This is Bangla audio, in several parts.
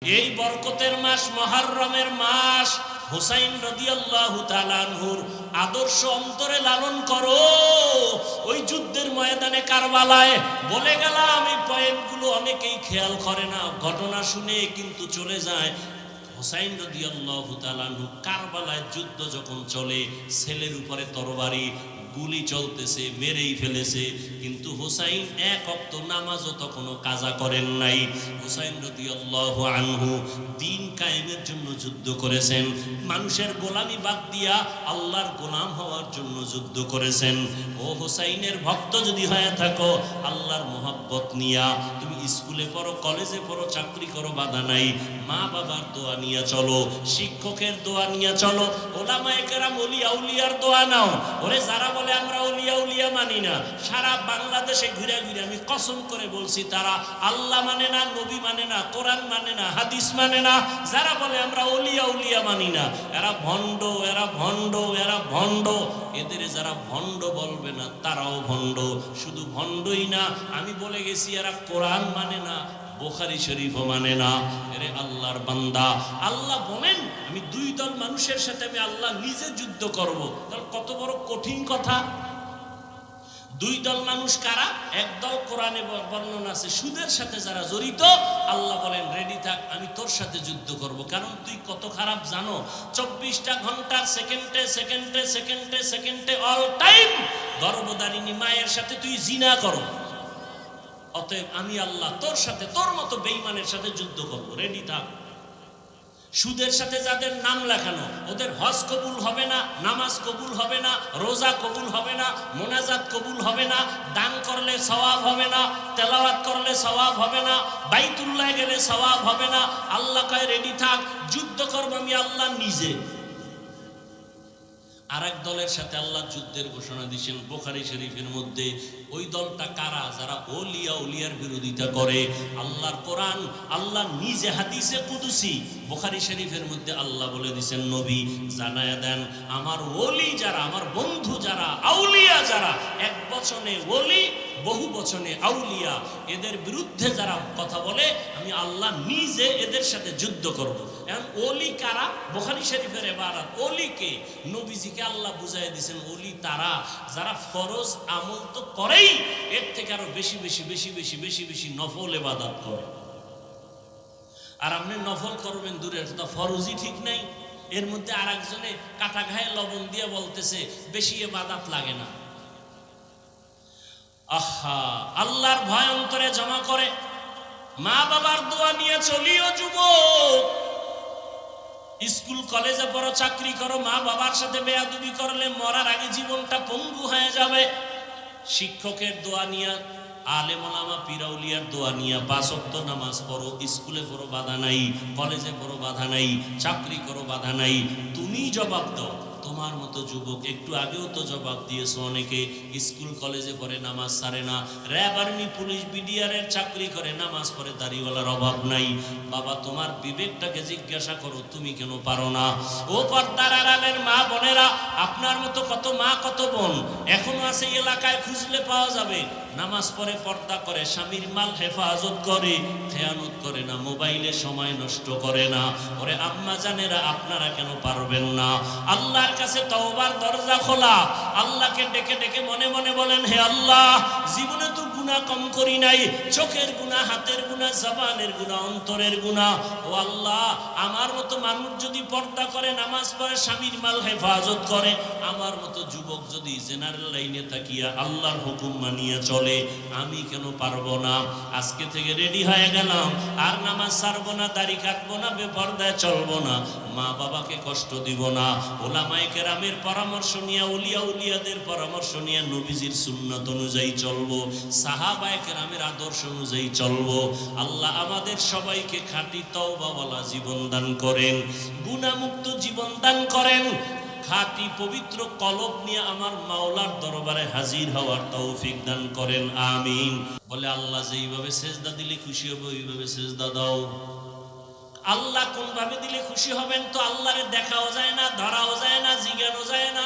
এই বরকতের মাস মুহররমের মাস হুসাইন রাদিয়াল্লাহু তাআলা আনহুর আদর্শ অন্তরে লালন করো। ওই যুদ্ধের ময়দানে কারবালায় বলে গেলাম, এই পয়েন্টগুলো অনেকেই খেয়াল করে না, ঘটনা শুনে কিন্তু চলে যায়। হুসাইন রাদিয়াল্লাহু তাআলা আনহু কারবালায় যুদ্ধ যখন চলে, ছেলের উপরে তরবারি গুলি চলতেছে, মেরেই ফেলেছে, কিন্তু হুসাইন এক ওয়াক্ত নামাজও তখনও কাজা করেন নাই। হুসাইন রাদিয়াল্লাহু আনহু দ্বীন কায়েমের জন্য যুদ্ধ করেছেন, মানুষের গোলামি বাদ দিয়া আল্লাহর গোলাম হওয়ার জন্য যুদ্ধ করেছেন। ও হুসাইনের ভক্ত যদি হয়ে থাকো, আল্লাহর মোহাব্বত নিয়া তুমি স্কুলে পড়ো, কলেজে পড়ো, চাকরি করো, বাধা নাই। মা বাবার দোয়া নিয়ে চলো, শিক্ষকের দোয়া নিয়ে চলো, ওলামায়ে কেরাম ওলি আউলিয়ার দোয়া নাও। ওরে যারা বলে আমরা ওলিয়া উলিয়া মানি না, সারা বাংলাদেশে ঘুরে ঘুরে আমি কসম করে বলছি, তারা আল্লাহ মানে না, নবী মানে না, কোরআন মানে না, হাদিস মানে না। যারা বলে আমরা ওলিয়া উলিয়া মানি না, এরা ভণ্ড, এরা ভণ্ড, এরা ভণ্ড। এদের যারা ভণ্ড বলবে না, তারাও ভণ্ড। শুধু ভণ্ডই না, আমি বলে গেছি এরা কোরআন মানে না, বুখারী শরীফও মানে না। এরে আল্লাহর বান্দা, আল্লাহ বলেন আমি দুই দল মানুষের সাথে আমি আল্লাহ নিজে যুদ্ধ করব। তাহলে কত বড় কঠিন কথা। দুই দল মানুষ কারা? একদল কোরআনে বর্ণনা আছে সুদের সাথে যারা জড়িত, আল্লাহ বলেন রেডি থাক, আমি তোর সাথে যুদ্ধ করব। কারণ তুই কত খারাপ জানো, 24টা ঘন্টা সেকেন্ডে সেকেন্ডে সেকেন্ডে সেকেন্ডে অল টাইম গর্ভধারিণী মায়ের সাথে তুই জিনা করো। অতএব আমি আল্লাহ তোর সাথে, তোর মতো বেঈমানের সাথে যুদ্ধ করব, রেডি থাক। সুদের সাথে যাদের নাম লেখানো, ওদের হজ কবুল হবে না, নামাজ কবুল হবে না, রোজা কবুল হবে না, মোনাজাত কবুল হবে না, দান করলে সওয়াব হবে না, তেলাওয়াত করলে সওয়াব হবে না, বাইতুল্লাহ গেলে সওয়াব হবে না। আল্লাহ কয় রেডি থাক, যুদ্ধ করব আমি আল্লাহ নিজে। আর এক দলের সাথে আল্লাহ যুদ্ধের ঘোষণা দিয়েছেন বুখারী শরীফের মধ্যে। ওই দলটা কারা? যারা ওলিয়া উলিয়ার বিরোধিতা করে। আল্লাহর কোরআন, আল্লাহ নিজে হাদিসে কুদসি বুখারী শরীফের মধ্যে আল্লাহ বলে দিয়েছেন, নবী জানায়া দেন আমার ওলি যারা, আমার বন্ধু যারা, আউলিয়া যারা, এক বচনে ওলি বহু বচনে আউলিয়া, এদের বিরুদ্ধে যারা কথা বলে আমি আল্লাহ নিজে এদের সাথে যুদ্ধ করব। এখন ওলি কারা? বুখারী শরীফের ইবারত ওলিকে নবীজিকে আল্লাহ বুঝাই দিয়েছেন, ওলি তারা যারা ফরজ আমল তো করেই, এর থেকে আরো বেশি বেশি বেশি বেশি বেশি বেশি নফল ইবাদত করে। আর আপনি নফল করবেন দূরের কথা, ফরজই ঠিক নাই। এর মধ্যে আর একজনে কাটা ঘায়ে লবণ দিয়ে বলতেছে বেশি ইবাদত লাগে না। আহা, আল্লাহর ভয় অন্তরে জমা করে মা বাবার দোয়া নিয়ে চলিও যুবক। স্কুল কলেজে পড়ো, চাকরি করো, মা বাবার সাথে বেয়াদবি করলে মরার আগে জীবনটা পঙ্গু হয়ে যাবে। শিক্ষকের দোয়া নিয়া, আলেম ওলামা পীর আউলিয়ার দোয়া নিয়া 5 ওয়াক্ত নামাজ পড়ো, স্কুলে পড়ো বাধা নাই, কলেজে পড়ো বাধা নাই, চাকরি করো বাধা নাই। তুমি জবাব দাও। তোমার মতো যুবক একটু আগেও তো জবাব দিয়েছো, অনেকে স্কুল কলেজে পড়ে নামাজ ছাড়ে না, র্যাব আর্মি পুলিশ বিডিআরের চাকরি করে নামাজ পড়ে, দাড়িওয়ালার অভাব নাই। বাবা তোমার বিবেকটাকে জিজ্ঞাসা করো, তুমি কেন পারো না? ও পর্দার আড়ালের মা বোনেরা, আপনার মতো কত মা কত বোন এখনো আছে এলাকায়, খুঁজলে পাওয়া যাবে। নামাজ পড়ে, পর্দা করে, স্বামীর মাল হেফাজত করে, খেয়ানত করে না, মোবাইলে সময় নষ্ট করে না। ওরে আম্মা জানেরা, আপনারা কেন পারবেন না? আল্লাহর কাছে তওবার দরজা খোলা, আল্লাহকে ডেকে ডেকে মনে মনে বলেন, হে আল্লাহ, জীবনে তো গুনাহ কম করি নাই, চোখের গুনাহ, হাতের গুনাহ, জবানের গুনাহ, অন্তরের গুনাহ। ও আল্লাহ, আমার মতো মানুষ যদি পর্দা করে, নামাজ পড়ে, স্বামীর মাল হেফাজত করে, আমার মতো যুবক যদি জেনারেল লাইনে তাকিয়া আল্লাহর হুকুম মানিয়া চলে, আমি কেন পারবো না? আজকে থেকে রেডি হয়ে গেলাম, আর নামাজ ছাড়বো না, দাড়ি কাটবো না, বেপরদায় চলবো না, মা বাবাকে কষ্ট দিব না, ওলামায়ে কেরামের পরামর্শ নিয়ে, উলিয়া উলিয়াদের পরামর্শ নিয়ে নবীজির সুন্নাত অনুযায়ী চলবো, সাহাবায়ে কেরামের আদর্শ অনুযায়ী চলবো। আল্লাহ আমাদের সবাইকে খাঁটি তওবাওয়ালা জীবন দান করেন, গুনাহমুক্ত জীবন দান করেন, খাঁটি পবিত্র কলব নিয়ে আমার মাওলার দরবারে হাজির হওয়ার তৌফিক দান করেন, আমিন। বলে আল্লাহ যেইভাবে সেজদা দিলে খুশি হবে ওইভাবে সেজদা দাও। আল্লাহ কোন ভাবে দিলে খুশি হবেন তো আল্লাহরে দেখাও যায় না, ধরাও যায় না, জিজ্ঞানো যায় না।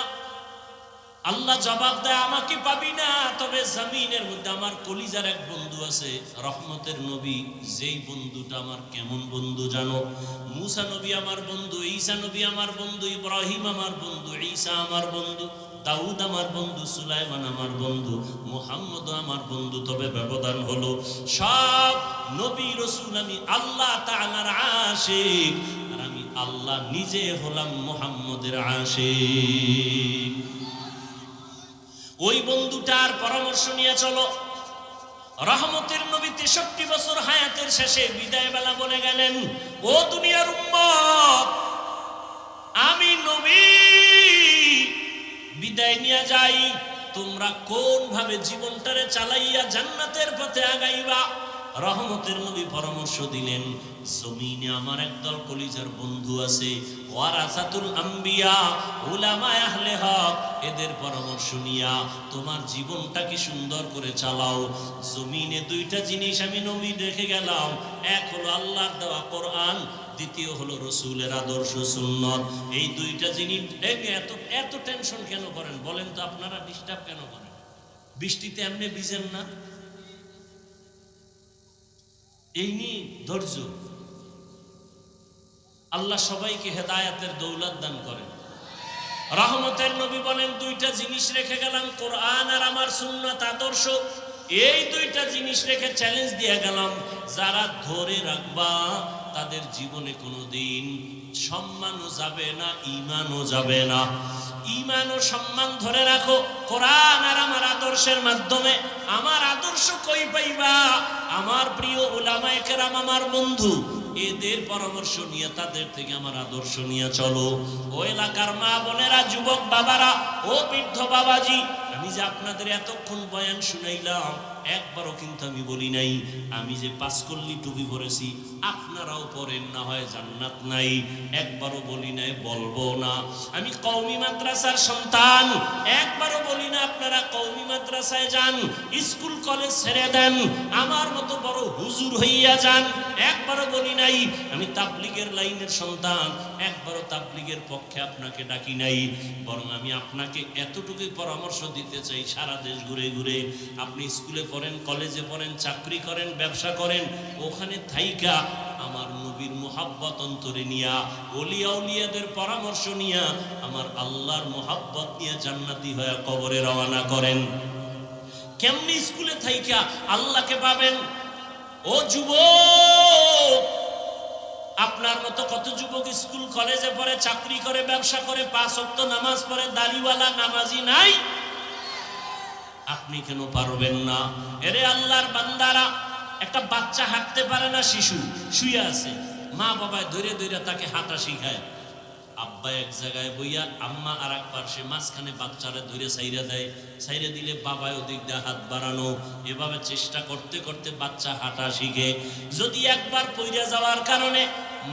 আল্লাহ জবাব দেয় আমাকে পাবি না, তবে জমিনের মধ্যে আমার কলিজার এক বন্ধু আছে, রহমতের নবী। যেই বন্ধুটা আমার কেমন বন্ধু জানো? মুসা নবী আমার বন্ধু, ঈসা নবী আমার বন্ধু, ইব্রাহিম আমার বন্ধু, ঈসা আমার বন্ধু, দাউদ আমার বন্ধু, সুলাইমান আমার বন্ধু, মুহাম্মদ আমার বন্ধু। তবে ব্যবধান হলো সব নবী রাসূল আমি আল্লাহ তাআলার আশিক, আর আমি আল্লাহ নিজে হলাম মুহাম্মদের আশিক। ওই বন্ধুটার পরামর্শ নিয়ে চলো। রহমতের নবী 63 বছর হায়াতের শেষে বিদায় বেলা বলে গেলেন, ও দুনিয়ার উম্মত, আমি নবী বিদায় নিয়ে যাই, তোমরা কোন ভাবে জীবনটারে চালাইয়া জান্নাতের পথে আগাইবা। রহমতের নবী পরামর্শ দিলেন, জমিনে আমার একদল কলিজার বন্ধু আছে, ওয়ারাসাতুল আম্বিয়া, উলামায়ে আহলে হক, এদের পরামর্শ নিয়া তোমার জীবনটাকে সুন্দর করে চালাও। জমিনে দুইটা জিনিস আমি নবী রেখে গেলাম, এক হলো আল্লাহর দেওয়া কোরআন, দ্বিতীয় হলো রসুলের আদর্শ সুন্নত। এই দুইটা জিনিস এত এত টেনশন কেন করেন বলেন তো? আপনারা ডিস্টার্ব কেন করেন? বৃষ্টিতে এমনি ভিজেন না? এই নিয়ে ধৈর্য। আল্লাহ সবাইকে হেদায়েতের দৌলত দান করেন। রহমতের নবী বলেন, দুইটা জিনিস রেখে গেলাম, কোরআন আর আমার সুন্নাত আদর্শ। এই দুইটা জিনিস রেখে চ্যালেঞ্জ দিয়ে গেলাম, যারা ধরে রাখবা তাদের জীবনে কোনোদিন সম্মানও যাবে না, ইমানও যাবে না। ইমান ও সম্মান ধরে রাখো কোরআন আর আমার আদর্শের মাধ্যমে। আমার আদর্শ কই পাইবা? আমার প্রিয় উলামায়ে কেরাম আমার বন্ধু, এদের পরামর্শ নিয়ে তাদের থেকে আমার আদর্শ নিয়ে চলো। ও এলাকার মা বোনেরা, যুবক বাবারা, ও বৃদ্ধ বাবাজি, আমি যে আপনাদের এতক্ষণ বয়ান শুনাইলাম, একবারও কিন্তু আমি বলি নাই আমি যে পাঁচকল্লি টুপি পরেছি আপনারাও পরেন, না হয় জান্নাত নাই। একবারও বলি নাই, বলবো না। আমি কওমি মাদ্রাসার সন্তান, একবারও বলি না আপনারা কওমি মাদ্রাসায় যান, স্কুল কলেজ ছেড়ে দেন, আমার মতো বড় হুজুর হইয়া যান। একবারও বলি নাই আমি তাবলীগের লাইনের সন্তান, একবারও তাবলীগের পক্ষে আপনাকে ডাকি নাই। বরং আমি আপনাকে এতটুকুই পরামর্শ দিতে চাই, সারা দেশ ঘুরে ঘুরে আপনি স্কুলে পড়েন, কলেজে পড়েন, চাকরি করেন, ব্যবসা করেন, ওখানে থাইকা আমার নবীর মুহাব্বত অন্তরে নিয়া, ওলিয়া উলিয়াদের পরামর্শ নিয়া, আমার আল্লাহর মুহাব্বত নিয়ে জান্নাতি হয়ে কবরে রওনা করেন। কেমনি স্কুলে থাইকা আল্লাহকে পাবেন? ও যুবক, আপনার মতো কত যুবক স্কুল কলেজে পড়ে, চাকরি করে, ব্যবসা করে, 5 ওয়াক্ত নামাজ পড়ে, দাড়িওয়ালা নামাজি নাই? আপনি কেন পারবেন না? এরে আল্লাহর বান্দারা, একটা বাচ্চা হাঁটতে পারে না, শিশু শুয়ে আছে, মা বাবায় ধরে ধরে তাকে হাঁটা শিখায়। আব্বা এক জায়গায় বইয়া, আম্মা আর এক পাশে, মাঝখানে বাচ্চারা ধরে সাইরা দেয়। সাইরা দিলে বাবায় ওদিক দিয়ে হাত বাড়ানো, এভাবে চেষ্টা করতে করতে বাচ্চা হাঁটা শিখে। যদি একবার পইরা যাওয়ার কারণে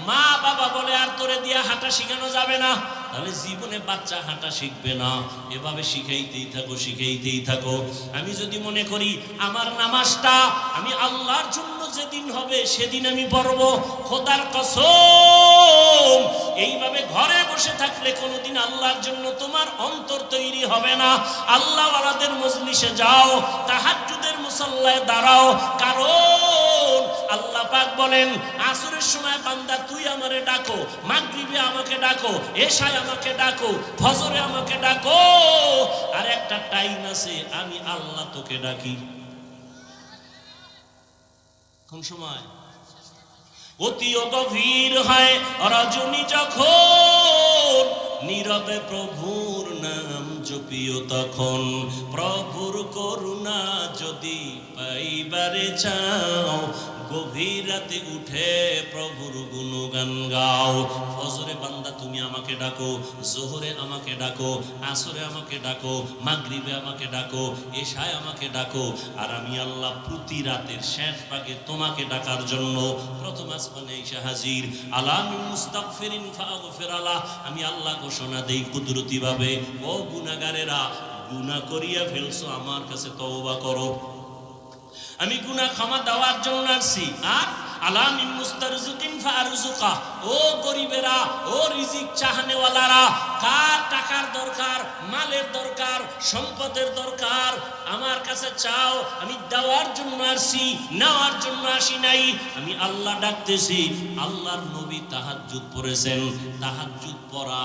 মা বাবা বলে আর তোরে দিয়া হাঁটা শিখানো যাবে না, তাহলে জীবনে বাচ্চা হাঁটা শিখবে না। এভাবে শিখাইতেই থাকো, শিখাইতেই থাকো। আমি যদি মনে করি আমার নামাজটা আমি আল্লাহর জন্য যেদিন হবে সেদিন আমি পড়ব, খোদার কসম এইভাবে ঘরে বসে থাকলে কোনোদিন আল্লাহর জন্য তোমার অন্তর তৈরি হবে না। আল্লাহ ওয়ালাদের মজলিসে যাও, তাহাজ্জুদের মুসাল্লায় দাঁড়াও, কারণ আল্লাহ পাক বলেন আসরের সময় বান্দা তুই আমারে ডাকো, মাগরিবে আমাকে ডাকো, এশায় আমাকে ডাকো, ফজরে আমাকে ডাকো, আর একটা টাইম আছে আমি আল্লাহ তোকে ডাকি। কোন সময়? অতিও গভীর হয় রজনী যখন, নীরবে প্রভুর নাম জপিও তখন। প্রভুর করুণা যদি পাইবারে চাও, গভীর রাতে উঠে প্রভুর গুণগান গাও। ফজরে বান্দা তুমি আমাকে ডাকো, জোহরে আমাকে ডাকো, আসরে আমাকে ডাকো, মাগরিবে আমাকে ডাকো, এশায় আমাকে ডাকো, আর আমি আল্লাহ প্রতি রাতের শেষ ভাগে তোমাকে ডাকার জন্য প্রথম আসমানে এসে হাজির। আলামিন মুস্তাগফিরিন ফাগফির আলাহ, আমি আল্লাহ ঘোষণা দেই কুদরতি ভাবে, ও গুনাহগারেরা, গুনাহ করিয়া ফেলছো, আমার কাছে তওবা করো। আমি গুনাহ ক্ষমা দেওয়ার জন্য আসছি, আর আলা মিন মুস্তারজিকিন ফারজুকা, ও গরিবেরা, ও রিজিক চাহনেওয়ালারা, কার টাকার দরকার, মালের দরকার, সম্পদের দরকার, আমার কাছে চাও, আমি দেওয়ার জন্য আসি, নেওয়ার জন্য আসি নাই। আমি আল্লাহ ডাকতেছি। আল্লাহর নবী তাহাজ্জুদ পড়েছেন। তাহাজ্জুদ পড়া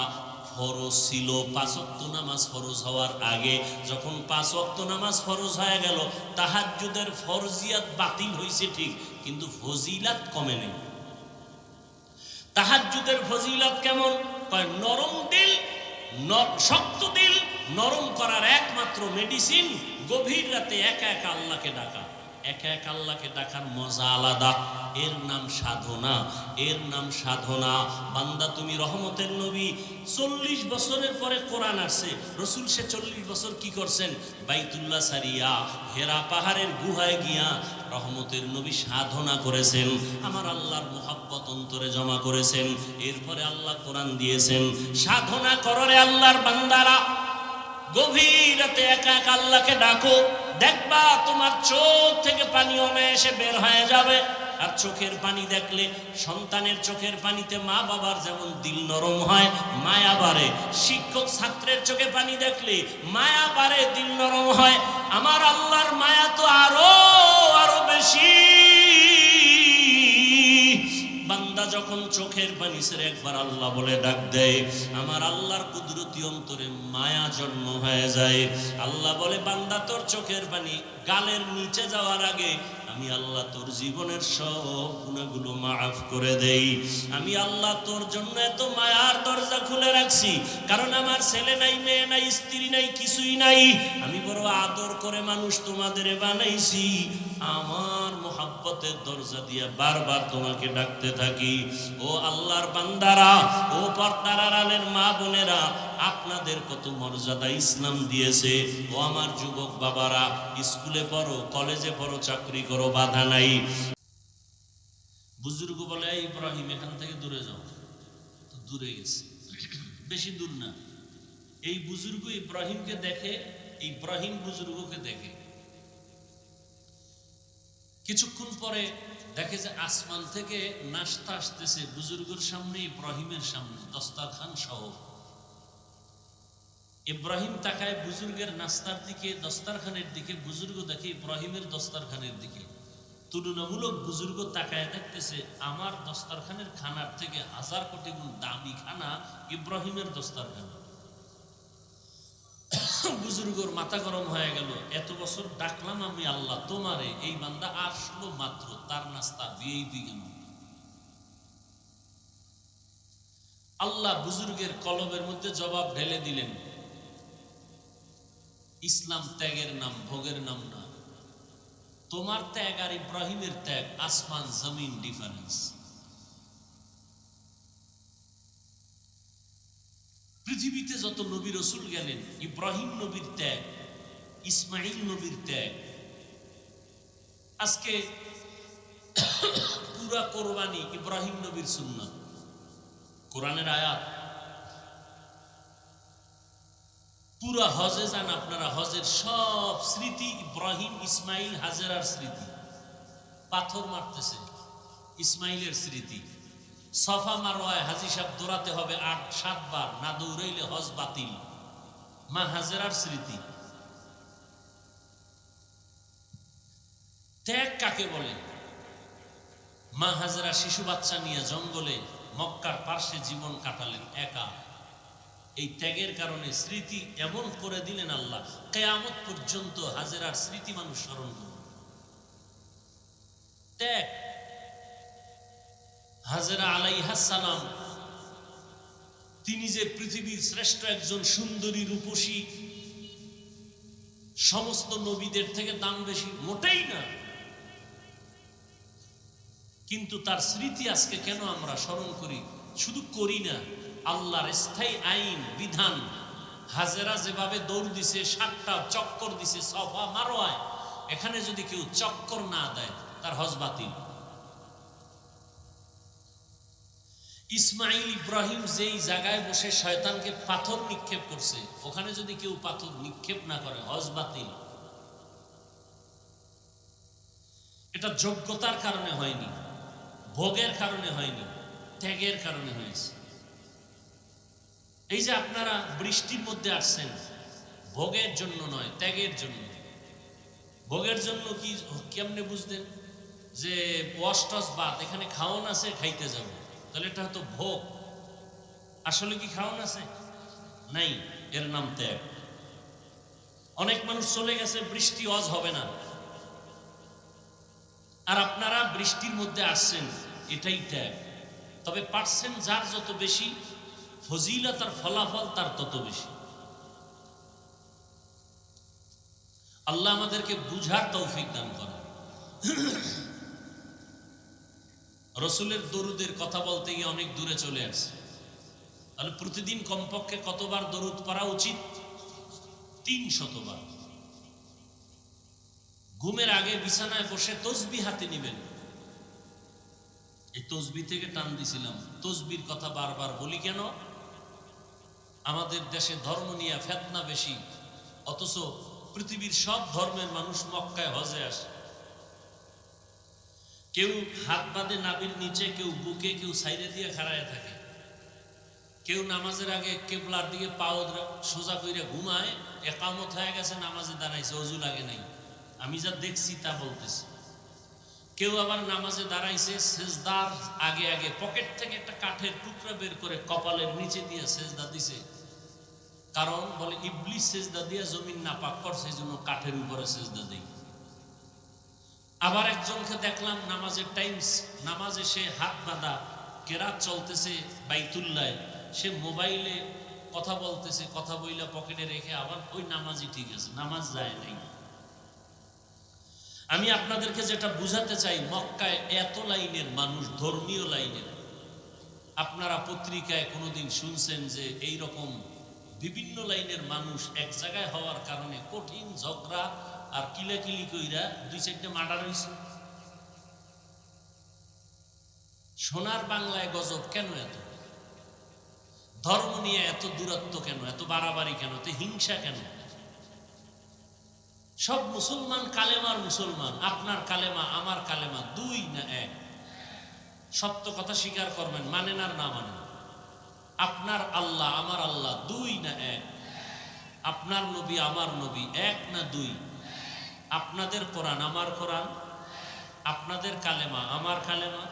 ফরজ ছিল 5 ওয়াক্ত নামাজ ফরজ হওয়ার আগে। যখন 5 ওয়াক্ত নামাজ ফরজ হয়ে গেল, তাহাজ্জুদের ফরজিয়াত বাতিল হয়েছে ঠিক, কিন্তু ফজিলাত কমে নেই। তাহাজ্জুদের ফজিলাত কেমন? কয় নরম দিল, শক্ত দিল নরম করার একমাত্র মেডিসিন গভীর রাতে একা একা আল্লাহকে ডাকা। একা একা আল্লাহকে ডাকার মজা আলাদা। এর নাম সাধনা, এর নাম সাধনা। বান্দা তুমি রহমতের নবী, 40 বছরের পরে কোরআন আসছে। রসুল সে 40 বছর কি করছেন? বাইতুল্লাহ সারিয়া হেরা পাহাড়ের গুহায় গিয়া রহমতের নবী সাধনা করেছেন। আমার আল্লাহর মুহাব্বত অন্তরে জমা করেছেন। এরপরে আল্লাহ কোরআন দিয়েছেন। সাধনা কররে আল্লাহর বান্দারা, গভীর রাতে একা একা আল্লাহকে ডাকো, দেখবা তোমার চোখ থেকে পানি অনায়াসে বের হয়ে যাবে। আর চোখের পানি দেখলে, সন্তানের চোখের পানিতে মা বাবার যেমন দিল নরম হয়, মায়া বাড়ে। শিক্ষক ছাত্রের চোখে পানি দেখলে মায়া বাড়ে, দিল নরম হয়। আমার আল্লাহর মায়া তো আরো বেশি। বান্দা যখন চোখের পানি ছেড়ে একবার আল্লাহ বলে ডাক দেয়, আমার আল্লাহর কুদরতি অন্তরে মায়া জন্ম হয়ে যায়। আল্লাহ বলে, বান্দা তোর চোখের পানি গালের নিচে যাওয়ার আগে আমি আল্লাহ তোর জীবনের সব গুনাহগুলো মাফ করে দেই। আমি আল্লাহ তোর জন্য এত মায়ার দরজা খুলে রাখছি, কারণ আমার ছেলে নাই, মেয়ে নাই, স্ত্রী নাই, কিছুই নাই। আমি বড় আদর করে মানুষ তোমাদের বানাইছি। আমার মোহাব্বতের দরজা দিয়ে বারবার তোমাকে ডাকতে থাকি। ও আল্লাহর বান্দারা, ও পর্দার আড়ালের মা বোনেরা, আপনাদের কত মর্যাদা ইসলাম দিয়েছে। ও আমার যুবক বাবারা, স্কুলে পড়ো, কলেজে পড়ো, চাকরি করো, বাধা নাই। বুজুর্গ বলে, ইব্রাহিম এখান থেকে দূরে যাও। তো দূরে গেছে, বেশি দূর না। এই বুজুর্গ ইব্রাহিমকে দেখে, ইব্রাহিম বুজুর্গকে দেখে। কিছুক্ষণ পরে দেখে যে আসমান থেকে নাস্তা আসতেছে বুজুর্গের সামনে, ইব্রাহিমের সামনে, দস্তরখান সহ। ইব্রাহিম তাকায় বুজুর্গের নাস্তার দিকে, দস্তরখানের দিকে। বুজুর্গ দেখে ইব্রাহিমের দস্তরখানের দিকে। তুলনামূলক বুজুর্গ তাকায় দেখতেছে, আমার দস্তরখানের খানার থেকে 1000 কোটি গুণ দামি খানা ইব্রাহিমের দস্তরখানা। বুজুর্গর মাথা গরম হয়ে গেল। এত বছর ডাকলাম আমি আল্লাহ তোমারে, এই বান্দা আসলো মাত্র, তার নাস্তা দিয়েই দিলেন। আল্লাহ বুজুর্গের কলবের মধ্যে জবাব ঢেলে দিলেন, ইসলাম ত্যাগের নাম, ভোগের নাম না। তোমার ত্যাগ আর ইব্রাহিমের ত্যাগ আসমান জমিন ডিফারেন্স। পৃথিবীতে যত নবী রসুল গেলেন, ইব্রাহিম নবীর ত্যাগ, ইসমাইল নবীর ত্যাগ। আজকে পুরা কোরবানি ইব্রাহিম নবীর সুন্নাত, কোরআনের আয়াত। পুরা হজে যান আপনারা, হজের সব স্মৃতি ইব্রাহিম, ইসমাইল, হাজেরার স্মৃতি। পাথর মারতেছে, ইসমাইলের স্মৃতি। সফা মারওয়ায় হাজি সাহেব দৌড়াতে হবে 8-7 বার, না দৌড়াইলে হজ বাতিল। মা হাজেরার স্মৃতি। ত্যাগ কাকে বলে? মা হাজেরা শিশু বাচ্চা নিয়ে জঙ্গলে মক্কার পার্শ্বে জীবন কাটালেন একা। এই ত্যাগের কারণে স্মৃতি এমন করে দিলেন আল্লাহ, কিয়ামত পর্যন্ত হাজেরার স্মৃতি মানুষ স্মরণ করবে। ত্যাগ। হাজেরা আলাইহিস সালাম, তিনি যে পৃথিবীর শ্রেষ্ঠ একজন সুন্দরী রূপসী, সমস্ত নবীদের থেকে দাম বেশি, মোটেই না। কিন্তু তার স্মৃতি আজকে কেন আমরা স্মরণ করি? শুধু করি না, আল্লাহর স্থায়ী আইন বিধান। হাজেরা যেভাবে দৌড় দিছে, 7টা চক্কর দিছে সফা মারওয়ায়, এখানে যদি কেউ চক্কর না দেয় তার হজ বাতিল। ইসমাইল ইব্রাহিম যেই জায়গায় বসে শয়তানকে পাথর নিক্ষেপ করছে, ওখানে যদি কেউ পাথর নিক্ষেপ না করে হজ বাতিল। এটা যোগ্যতার কারণে হয়নি, ভোগের কারণে হয়নি, ত্যাগের কারণে হয়েছে। এই যে আপনারা বৃষ্টির মধ্যে আসছেন, ভোগের জন্য নয়, ত্যাগের জন্য। ভোগের জন্য কি কেমনে বুঝলেন যে ওয়াশ টস বাদ, এখানে খাওয়ান আছে খাইতে যাব, তাহলে এটা হয়তো ভোগ। আসলে কি খাওয়ান আছে? নাই, এর নাম ত্যাগ। অনেক মানুষ চলে গেছে, বৃষ্টি অজ হবে না, আর আপনারা বৃষ্টির মধ্যে আসছেন, এটাই ত্যাগ। তবে পার্সেন্ট যার যত বেশি, ফজিলত আর ফলাফল তার তত বেশি। আল্লাহ আমাদেরকে বুঝার তৌফিক দান করেন। রসুলের দরুদের কথা বলতে গিয়ে অনেক দূরে চলে আসছে। তাহলে প্রতিদিন কমপক্ষে কতবার দরুদ পড়া উচিত? 300 বার। ঘুমের আগে বিছানায় বসে তসবিহ হাতে নিবেন। এই তসবিহ থেকে টান দিছিলাম, তসবির কথা বারবার বলি কেন? আমাদের দেশে ধর্ম নিয়ে ফেতনা বেশি, অথচ পৃথিবীর সব ধর্মের মানুষ মক্কায় হজে আসে। কেউ হাত বাঁধে নাভির নিচে, কেউ বুকে, কেউ সাইডে দিয়ে খাড়ায় থাকে, কেউ নামাজের আগে কেবলার দিকে পাও সোজা কইরা ঘুমায়, একামত হয়ে গেছে, নামাজে দাঁড়াইছে, অজু লাগে নাই। আমি যা দেখছি তা বলতেছি। কেউ আবার নামাজে দাঁড়াইছে, সেজদার আগে আগে পকেট থেকে একটা কাঠের টুকরা বের করে কপালের নিচে দিয়ে সেজদা দিছে, কারণ বলে ইবলিস সেজদা দিয়ে জমিন নাপাক করছে, এই জন্য কাঠের উপরে সেজদা দেই। আবার একজনকে দেখলাম নামাজের টাইমস, নামাজে সে হাত বাঁধা, কেরাত চলতেছে বাইতুল্লাহ, সে মোবাইলে কথা বলতেছে, কথা বইলা পকেটে রেখে আবার ওই নামাজই ঠিক আছে, নামাজ যায় নাই। আমি আপনাদেরকে যেটা বুঝাতে চাই, মক্কায় এত লাইনের মানুষ, ধর্মীয় লাইনের। আপনারা পত্রিকায় কোনোদিন শুনছেন যে এই রকম বিভিন্ন লাইনের মানুষ এক জায়গায় হওয়ার কারণে কঠিন ঝগড়া আর কিলাকিলি কইরা 2-4টা মার্ডার হয়েছে? সোনার বাংলায় গজব কেন? এত ধর্ম নিয়ে এত দূরত্ব কেন? এত বাড়াবাড়ি কেন? এত হিংসা কেন? সব মুসলমান কালেমার মুসলমান। আপনার কালেমা আমার কালেমা 2 না 1? সত্য কথা স্বীকার করবেন, মানেন আর না মানেন। আপনার আল্লাহ আমার আল্লাহ 2 না 1? আপনার নবী আমার নবী 1 না 2? আপনাদের কোরআন আমার কোরআন, আপনাদের কালেমা আমার কালেমা,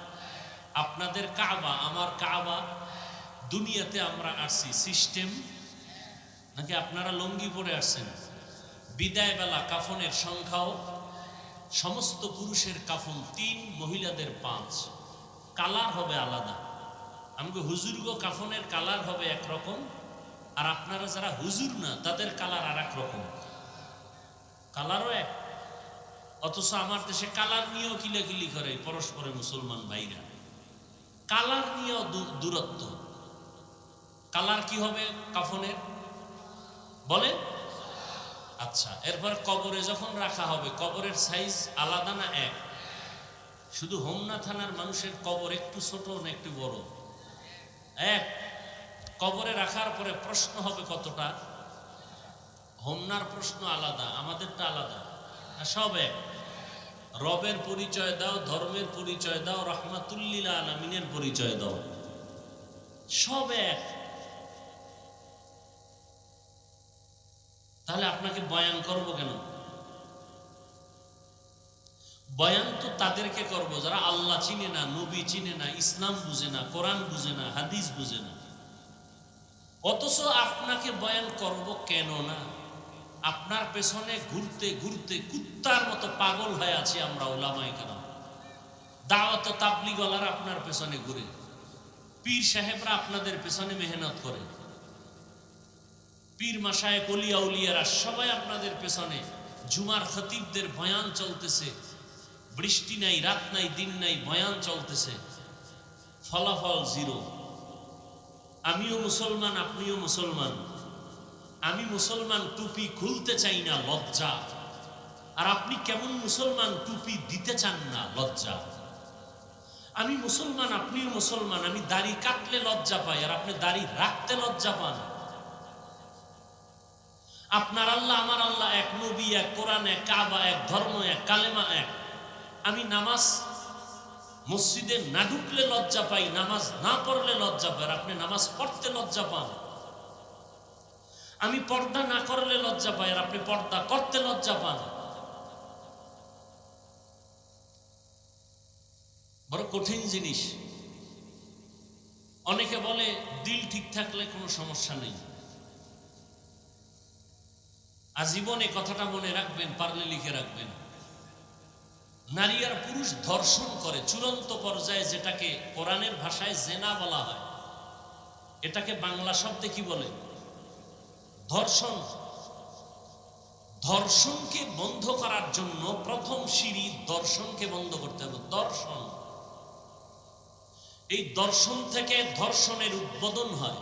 আপনাদের কাবা আমার কাবা। দুনিয়াতে আমরা আসছি সিস্টেম, নাকি আপনারা লঙ্গি পরে আসছেন? বিদায় বেলা কাফনের সংখ্যাও, সমস্ত পুরুষের কাফন 3, মহিলাদের 5, কালার হবে আলাদা। আমাকে হুজুরগো কাফনের কালার হবে একরকম, আর আপনারা যারা হুজুর না তাদের কালার আর এক রকম, কালারও এক। অথচ আমার দেশে কালার নিয়েও কিলাকিলি করে পরস্পরে মুসলমান ভাইরা, কালার নিয়েও দূরত্ব। কালার কি হবে কাফনের বলে? আচ্ছা, এরপর কবরে যখন রাখা হবে, কবরের সাইজ আলাদা না 1? শুধু হোমনা থানার মানুষের কবর একটু ছোট না একটু বড়? 1। কবরে রাখার পরে প্রশ্ন হবে কতটা? হোমনার প্রশ্ন আলাদা, আমাদেরটা আলাদা, সব এক। রবের পরিচয় দাও, ধর্মের পরিচয় দাও, রহমাতুল্লিল আলামিনের পরিচয় দাও, সব এক। তাহলে আপনাকে বয়ান করব কেন? বয়ান তো তাদেরকে করব যারা আল্লাহ চিনে না, নবী চিনে না, ইসলাম বুঝে না, কোরআন বুঝে না, হাদিস বুঝে না। অথচ আপনাকে বয়ান করব কেন না? আপনার পেছনে ঘুরতে ঘুরতে কুত্তার মতো পাগল হয়ে আছি আমরা ওলামায়ে কেরাম। দাওয়াত তাবলীগওয়ালারা আপনার পেছনে ঘুরে, পীর সাহেবরা আপনাদের পেছনে মেহনত করে, পীর মাশায়েখ ওলিয়া উলিয়ারা সবাই আপনাদের পেছনে। জুমার খতিবদের বয়ান চলতেছে, বৃষ্টি নাই, রাত নাই, দিন নাই, বয়ান চলতেছে, ফলাফল 0। আমিও মুসলমান, আপনিও মুসলমান। আমি মুসলমান, টুপি খুলতে চাই না, লজ্জা। আর আপনি কেমন মুসলমান, টুপি দিতে চান না, লজ্জা। আমি মুসলমান, আপনিও মুসলমান। আমি দাড়ি কাটলে লজ্জা পাই, আর আপনি দাড়ি রাখতে লজ্জা পান। আপনার আল্লাহ আমার আল্লাহ এক, নবী এক, কোরআন এক, কাবা এক, ধর্ম এক, কালেমা এক। আমি নামাজ মসজিদে না ঢুকলে লজ্জা পাই, নামাজ না পড়লে লজ্জা পাই। আপনি নামাজ পড়তে লজ্জা পান। আমি পর্দা না করলে লজ্জা পাই, আর আপনি পর্দা করতে লজ্জা পান। বড় কঠিন জিনিস। অনেকে বলে দিল ঠিক থাকলে কোনো সমস্যা নেই। আজীবনে কথাটা মনে রাখবেন, পারলে লিখে রাখবেন। নারী আর পুরুষ ধর্ষণ করে চূড়ান্ত পর্যায়ে, যেটাকে কোরআনের ভাষায় জেনা বলা হয়, এটাকে বাংলা শব্দে কি বলে? ধর্ষণ। ধর্ষণকে বন্ধ করার জন্য প্রথম সিঁড়ি দর্শনকে বন্ধ করতে হবে। দর্শন, এই দর্শন থেকে ধর্ষণের উদ্বোধন হয়।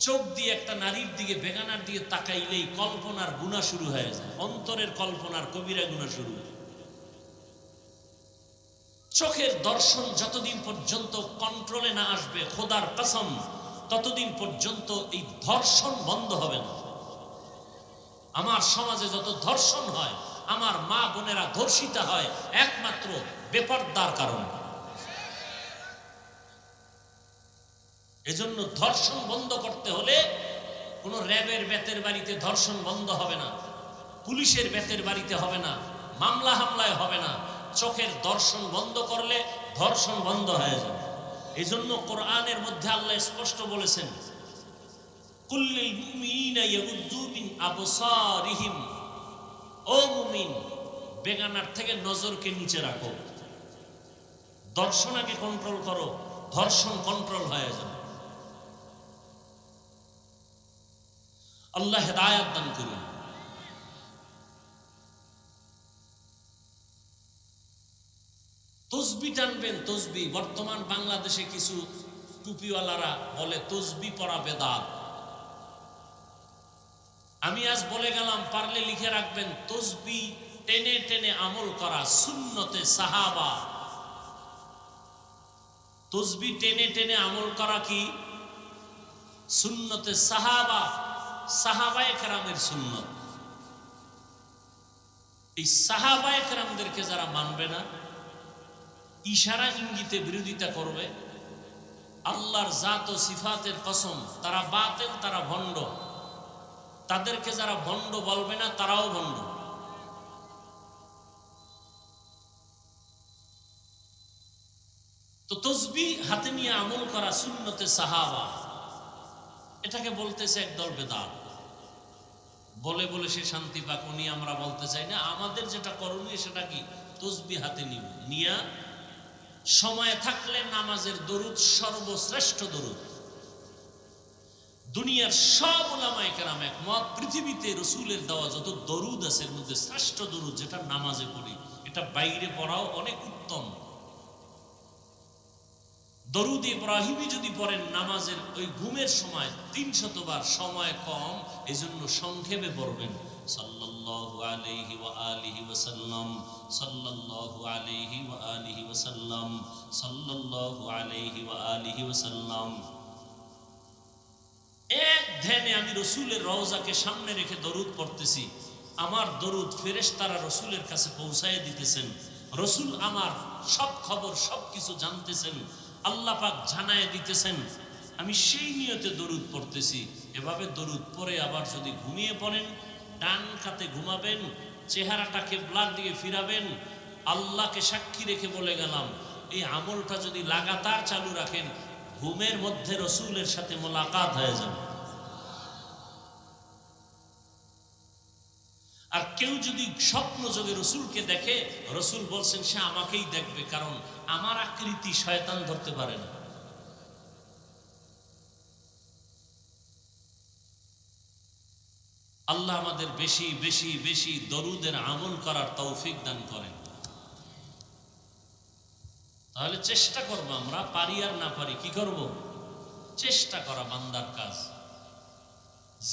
চোখ দিয়ে একটা নারীর দিকে, বেগানার দিকে তাকাইলেই কল্পনার গুনাহ শুরু হয়ে যায়। অন্তরের কল্পনার কবিরা গুনাহ শুরু হয়। চোখের দর্শন যতদিন পর্যন্ত কন্ট্রোলে না আসবে, খোদার কসম, ততদিন পর্যন্ত এই ধর্ষণ বন্ধ হবে না। আমার সমাজে যত ধর্ষণ হয়, আমার মা বোনেরা ধর্ষিতা হয় একমাত্র বেপরদার কারণে। এজন্য ধর্ষণ বন্ধ করতে হলে কোনো র্যাবের বেতের বাড়িতে ধর্ষণ বন্ধ হবে না, পুলিশের বেতের বাড়িতে হবে না, মামলা হামলায় হবে না। চোখের দর্শন বন্ধ করলে ধর্ষণ বন্ধ হয়ে যাবে। এই জন্য কোরআনের মধ্যে আল্লাহ স্পষ্ট বলেছেন, কুল্লিল মুমিনিনা ইয়াগুদ্দু মিন আবসারিহিম, ও মুমিন, বেগানার থেকে নজরকে নিচে রাখো। দর্শনাকে কন্ট্রোল করো, ধর্ষণ কন্ট্রোল হয়ে যাবে। আল্লাহ হেদায়েত দান করুন। তসবি টানবেন, তসবি। বর্তমান বাংলাদেশে কিছু টুপিওয়ালারা বলে তসবি পড়া বেদাত। আমি আজ বলে গেলাম, পারলে লিখে রাখবেন, তসবি টেনে টেনে আমল করা সুন্নতে সাহাবা। তসবি টেনে টেনে আমল করা কি? সুন্নতে সাহাবা, সাহাবায়ে কেরামের সুন্নত। এই সাহাবায়ে কেরামদেরকে যারা মানবে না, ইশারা ইঙ্গিতে বিরোধিতা করবে, আল্লাহর জাত ও সিফাতের কসম, তারা বাতিল, তারা ভণ্ড। তাদেরকে যারা ভণ্ড বলবে না, তারাও ভণ্ড। তো তসবি হাতে নিয়ে আমল করা সুন্নতে সাহাবা, এটাকে বলতেছে একদল বেদাত। বলে বলে সে শান্তি পাক, উনি আমরা বলতে চাই না। আমাদের যেটা করণীয় সেটা কি? তসবি হাতে নিব, নিয়া সময় থাকলে নামাজের দরুদ, সর্বশ্রেষ্ঠ দরুদ। দুনিয়ার সব উলামায়ে কেরাম একমত, পৃথিবীতে রসুলের দেওয়া যত দরুদ আছে এর মধ্যে শ্রেষ্ঠ দরুদ যেটা নামাজে পড়ি, এটা বাইরে পড়াও অনেক উত্তম। দরুদ ইব্রাহিমী যদি পড়েন নামাজের ওই ঘুমের সময় 300 বার, সময় কম, এজন্য সংক্ষেপে পড়বেন। সাল্লাল্লাহু আলাইহি ওয়া আলিহি ওয়া সাল্লাম, সাল্লাল্লাহু আলাইহি ওয়া আলিহি ওয়া সাল্লাম, সাল্লাল্লাহু আলাইহি ওয়া আলিহি ওয়া সাল্লাম। এক ধ্যানে আমি রসুলের রওজাকে সামনে রেখে দরুদ পড়তেছি। আমার দরুদ ফেরেশতারা রসুলের কাছে পৌঁছায় দিতেছেন। রসুল আমার সব খবর, সব কিছু জানতেছেন, আল্লাহ পাক জানায় দিতেছেন। আমি সেই নিয়তে দরুদ পড়তেছি। এভাবে দরুদ পড়ে আবার যদি ঘুমিয়ে পড়েন, ডান কাতে ঘুমাবেন, চেহারাটা কিবলার দিকে ফিরাবেন। আল্লাহকে সাক্ষী রেখে বলে গেলাম, এই আমলটা যদি লাগাতার চালু রাখেন, ঘুমের মধ্যে রসুলের সাথে মোলাকাত হয়ে যাবে। আর কেউ যদি স্বপ্ন যোগে রসুলকে দেখে, রসুল বলছেন সে আমাকেই দেখবে, কারণ আমার আকৃতি শয়তান ধরতে পারে না। আল্লাহ আমাদের বেশি বেশি বেশি দরুদের আমল করার তৌফিক দান করেন। তাহলে চেষ্টা করবো, আমরা পারি আর না পারি, কি করব? চেষ্টা করা বান্দার কাজ।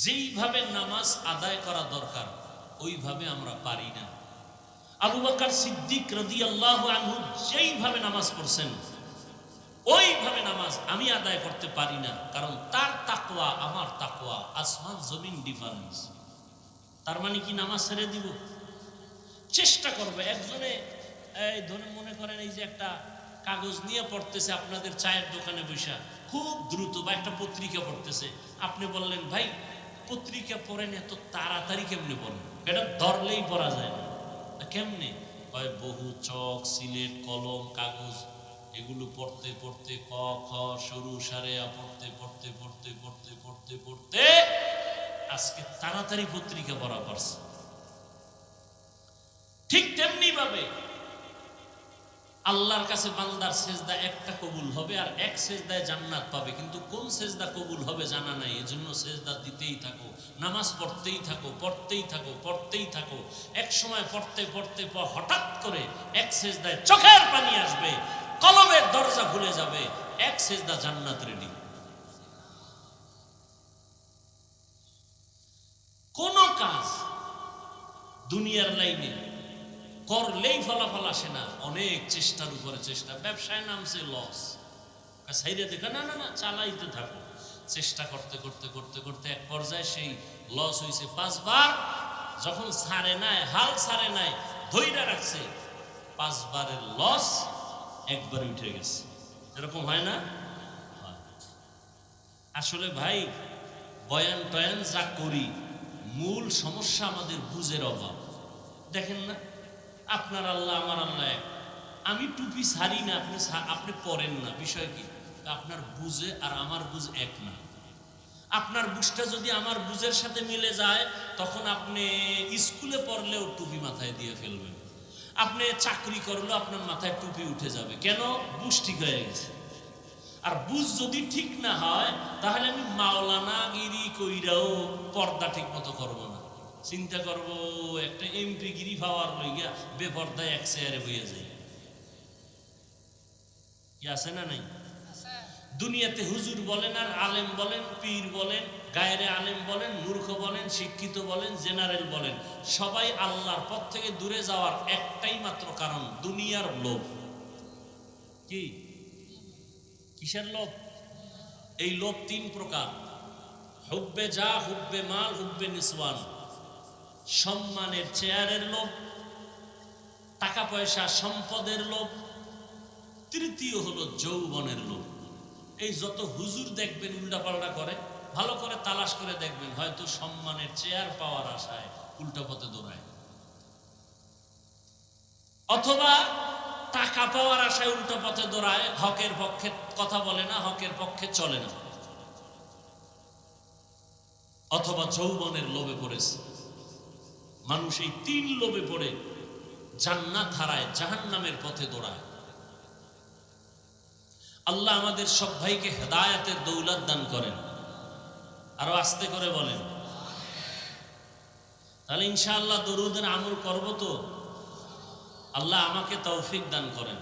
যেইভাবে নামাজ আদায় করা দরকার ওইভাবে আমরা পারি না। আবু বকর সিদ্দিক রাদিয়াল্লাহু আনহু যেইভাবে নামাজ পড়ছেন, ওইভাবে নামাজ আমি আদায় করতে পারি না, কারণ তার তাকওয়া আমার তাকওয়া আসমান জমিন ডিফারেন্স। তার মানে কি নামাজ ছেড়ে দিব? চেষ্টা করবে। একজনে এই ধরে মনে করেন এই যে একটা কাগজ নিয়ে পড়তেছে আপনাদের চায়ের দোকানে বসে খুব দ্রুত, বা একটা পত্রিকা পড়তেছে, আপনি বললেন ভাই পত্রিকা পড়েন এত তাড়াতাড়ি কেমনে পড়েন? এটা ধরলেই পড়া যায় না। কেমনে? হয় বহু চক, সিলেট, কলম, কাগজ এগুলো পড়তে পড়তে ক খ সরু সারেয়া পড়তে পড়তে পড়তে পড়তে পড়তে পড়তে আজকে তাড়াতাড়ি পত্রিকা পড়া পারছে। ঠিক তেমনি ভাবে আল্লাহর কাছে বান্দার সেজদা একটা কবুল হবে আর এক সেজদায় জান্নাত পাবে, কিন্তু কোন সেজদা কবুল হবে জানা নাই। এজন্য সেজদা দিতেই থাকো, নামাজ পড়তেই থাকো, পড়তেই থাকো, পড়তেই থাকো। এক সময় পড়তে পড়তে হঠাৎ করে এক সেজদায় চোখের পানি আসবে, কলমের দরজা খুলে যাবে, এক সেজদা জান্নাত রেডি। কোন কাজ দুনিয়ার লাইনে করলেই ফলাফল আসে না, অনেক চেষ্টার উপরে চেষ্টা। ব্যবসায় নামছে লস, সাইডে দেখা না না না চালাইতে থাকো, চেষ্টা করতে করতে করতে করতে এক পর্যায়ে সেই লস হয়েছে 5 বার। যখন ছাড়ে নাই, হাল ছাড়ে নাই, ধৈর্য রাখছে, 5 বারের লস একবার উঠে গেছে। এরকম হয় না? আসলে ভাই বয়ান টয়ান যা করি, মূল সমস্যা আমাদের বুঝের অভাব। দেখেন না, আপনার আল্লাহ আমার আল্লাহ এক, আমি টুপি ছাড়ি না, আপনি পরেন না, বিষয় কি? আপনার বুঝে আর আমার বুঝ এক না। আপনার বুঝটা যদি আমার বুঝের সাথে মিলে যায়, তখন আপনি স্কুলে পড়লেও টুপি মাথায় দিয়ে ফেলবেন, আপনি চাকরি করলেও আপনার মাথায় টুপি উঠে যাবে। কেন? বুঝ ঠিক হয়ে গেছে। আর বুঝ যদি ঠিক না হয়, তাহলে আমি মাওলানা গিরি কইরাও পর্দা ঠিক মতো করবো না। চিন্তা করবো একটা এমপি গিরি পাওয়ার লইগা বেপর্দায় এক চেয়ারে বইয়া যায়। কি আছে না নাই? দুনিয়াতে হুজুর বলেন আর আলেম বলেন, পীর বলেন, গায়রে আলেম বলেন, মূর্খ বলেন, শিক্ষিত বলেন, জেনারেল বলেন, সবাই আল্লাহর পথ থেকে দূরে যাওয়ার একটাই মাত্র কারণ, দুনিয়ার লোভ। কি? কিসের লোভ? এই লোভ 3 প্রকার: হুব্বে যা, হুব্বে মাল, হুব্বে নিসওয়ান। সম্মানের চেয়ারের লোভ, টাকা পয়সা সম্পদের লোভ, তৃতীয় হলো যৌবনের লোভ। এই যত হুজুর দেখবেন উল্টাপাল্টা করে, ভালো করে তালাশ করে দেখবেন, হয়তো সম্মানের চেয়ার পাওয়ার আশায় উল্টা পথে দৌড়ায়, অথবা টাকা পাওয়ার আশায় উল্টা পথে দৌড়ায়, হকের পক্ষে কথা বলে না, হকের পক্ষে চলে না, অথবা যৌবনের লোভে পড়েছে। মানুষ এই 3 লোভে পড়ে জান্নাত হারায়, জাহান্নামের পথে দৌড়ায়। আল্লাহ আমাদের সব ভাইকে হেদায়েতের দৌলত দান করেন। আরো আস্তে করে বলেন। তাহলে ইনশাআল্লাহ দরুদের আমল করব তো। আল্লাহ আমাকে তৌফিক দান করেন,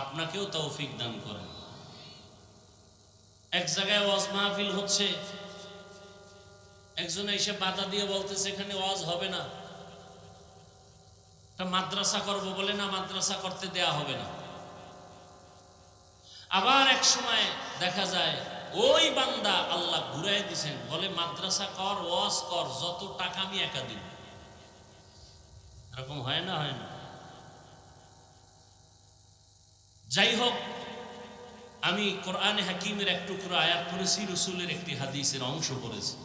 আপনাকেও তৌফিক দান করেন। এক জায়গায় ওয়াজ মাহফিল হচ্ছে, একজন এসে বাধা দিয়ে বলতেছে এখানে ওয়াজ হবে না, একটা মাদ্রাসা করব বলে, না মাদ্রাসা করতে দেয়া হবে না। আবার এক সময় দেখা যায় ওই বান্দা আল্লাহ ঘুরাই দিছেন, বলে মাদ্রাসা কর, ওয়াজ কর, যত টাকা আমি একা দিব। এরকম হয় না? হয় না? যাই হোক, আমি কোরআনে হাকিমের এক টুকরো আয়াত পড়েছি, রসুলের একটি হাদিসের অংশ পড়েছি।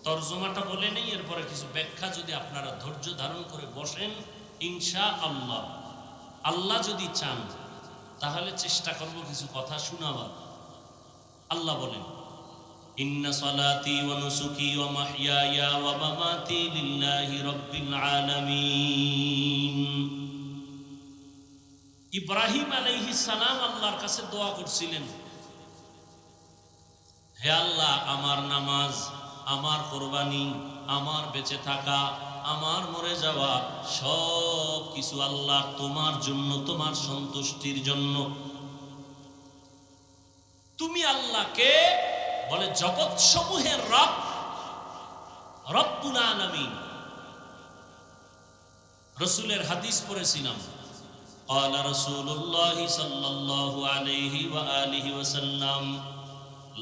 তর্জমাটা বলে নেই, এরপরে কিছু ব্যাখ্যা যদি আপনারা ধৈর্য ধারণ করে বসেন, ইনশাআল্লাহ আল্লাহ যদি চান তাহলে চেষ্টা করব কিছু কথা শোনাবার। আল্লাহ বলেন, ইন্না সালাতি ওয়া নুসুকি ওয়া মাহইয়ায়া ওয়া মামাতি লিল্লাহি রাব্বিল আলামিন। ইব্রাহিম আলাইহিস সালাম আল্লাহর কাছে দোয়া করছিলেন, হে আল্লাহ, আমার নামাজ, আমার কুরবানি, আমার বেঁচে থাকা, আমার মরে যাওয়া, সব কিছু আল্লাহ তোমার জন্য, তোমার সন্তুষ্টির জন্য। তুমি আল্লাহকে বলে জগৎ সমূহের রব, রব্বুল আলামিন। রাসূলের হাদিস পড়েছিলাম, قال رسول الله صلى الله عليه وآله وسلم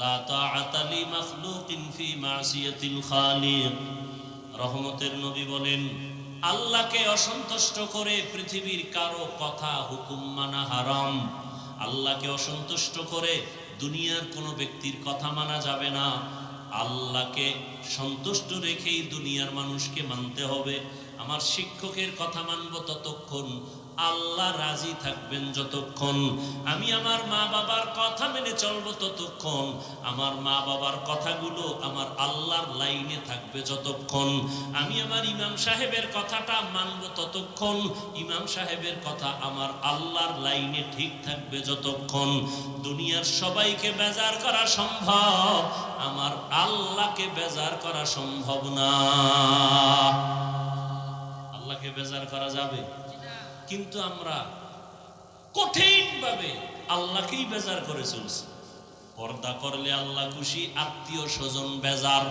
لا طاعة لمخلوق في معصية الخالق। রহমতের নবী বলেন, আল্লাহকে অসন্তুষ্ট করে পৃথিবীর কারো কথা হুকুম মানা হারাম। আল্লাহকে অসন্তুষ্ট করে দুনিয়ার কোনো ব্যক্তির কথা মানা যাবে না। আল্লাহকে সন্তুষ্ট রেখেই দুনিয়ার মানুষকে মানতে হবে। আমার শিক্ষকের কথা মানব ততক্ষণ, আল্লাহ রাজি থাকবেন যতক্ষণ। আমি আমার মা বাবার কথা মেনে চলবো ততক্ষণ, আমার মা বাবার কথাগুলো আমার আল্লাহর লাইনে থাকবে যতক্ষণ। আমি আমার ইমাম সাহেবের কথাটা মানব ততক্ষণ, ইমাম সাহেবের কথা আমার আল্লাহর লাইনে ঠিক থাকবে যতক্ষণ। দুনিয়ার সবাইকে বেজার করা সম্ভব, আমার আল্লাহকে বেজার করা সম্ভব না। আল্লাহকে বেজার করা যাবে? কিন্তু আমরা কঠিনভাবে আল্লাহকেই বেজার করে চলছি। পর্দা করলে আল্লাহ খুশি, আত্মীয় স্বজন বেজার।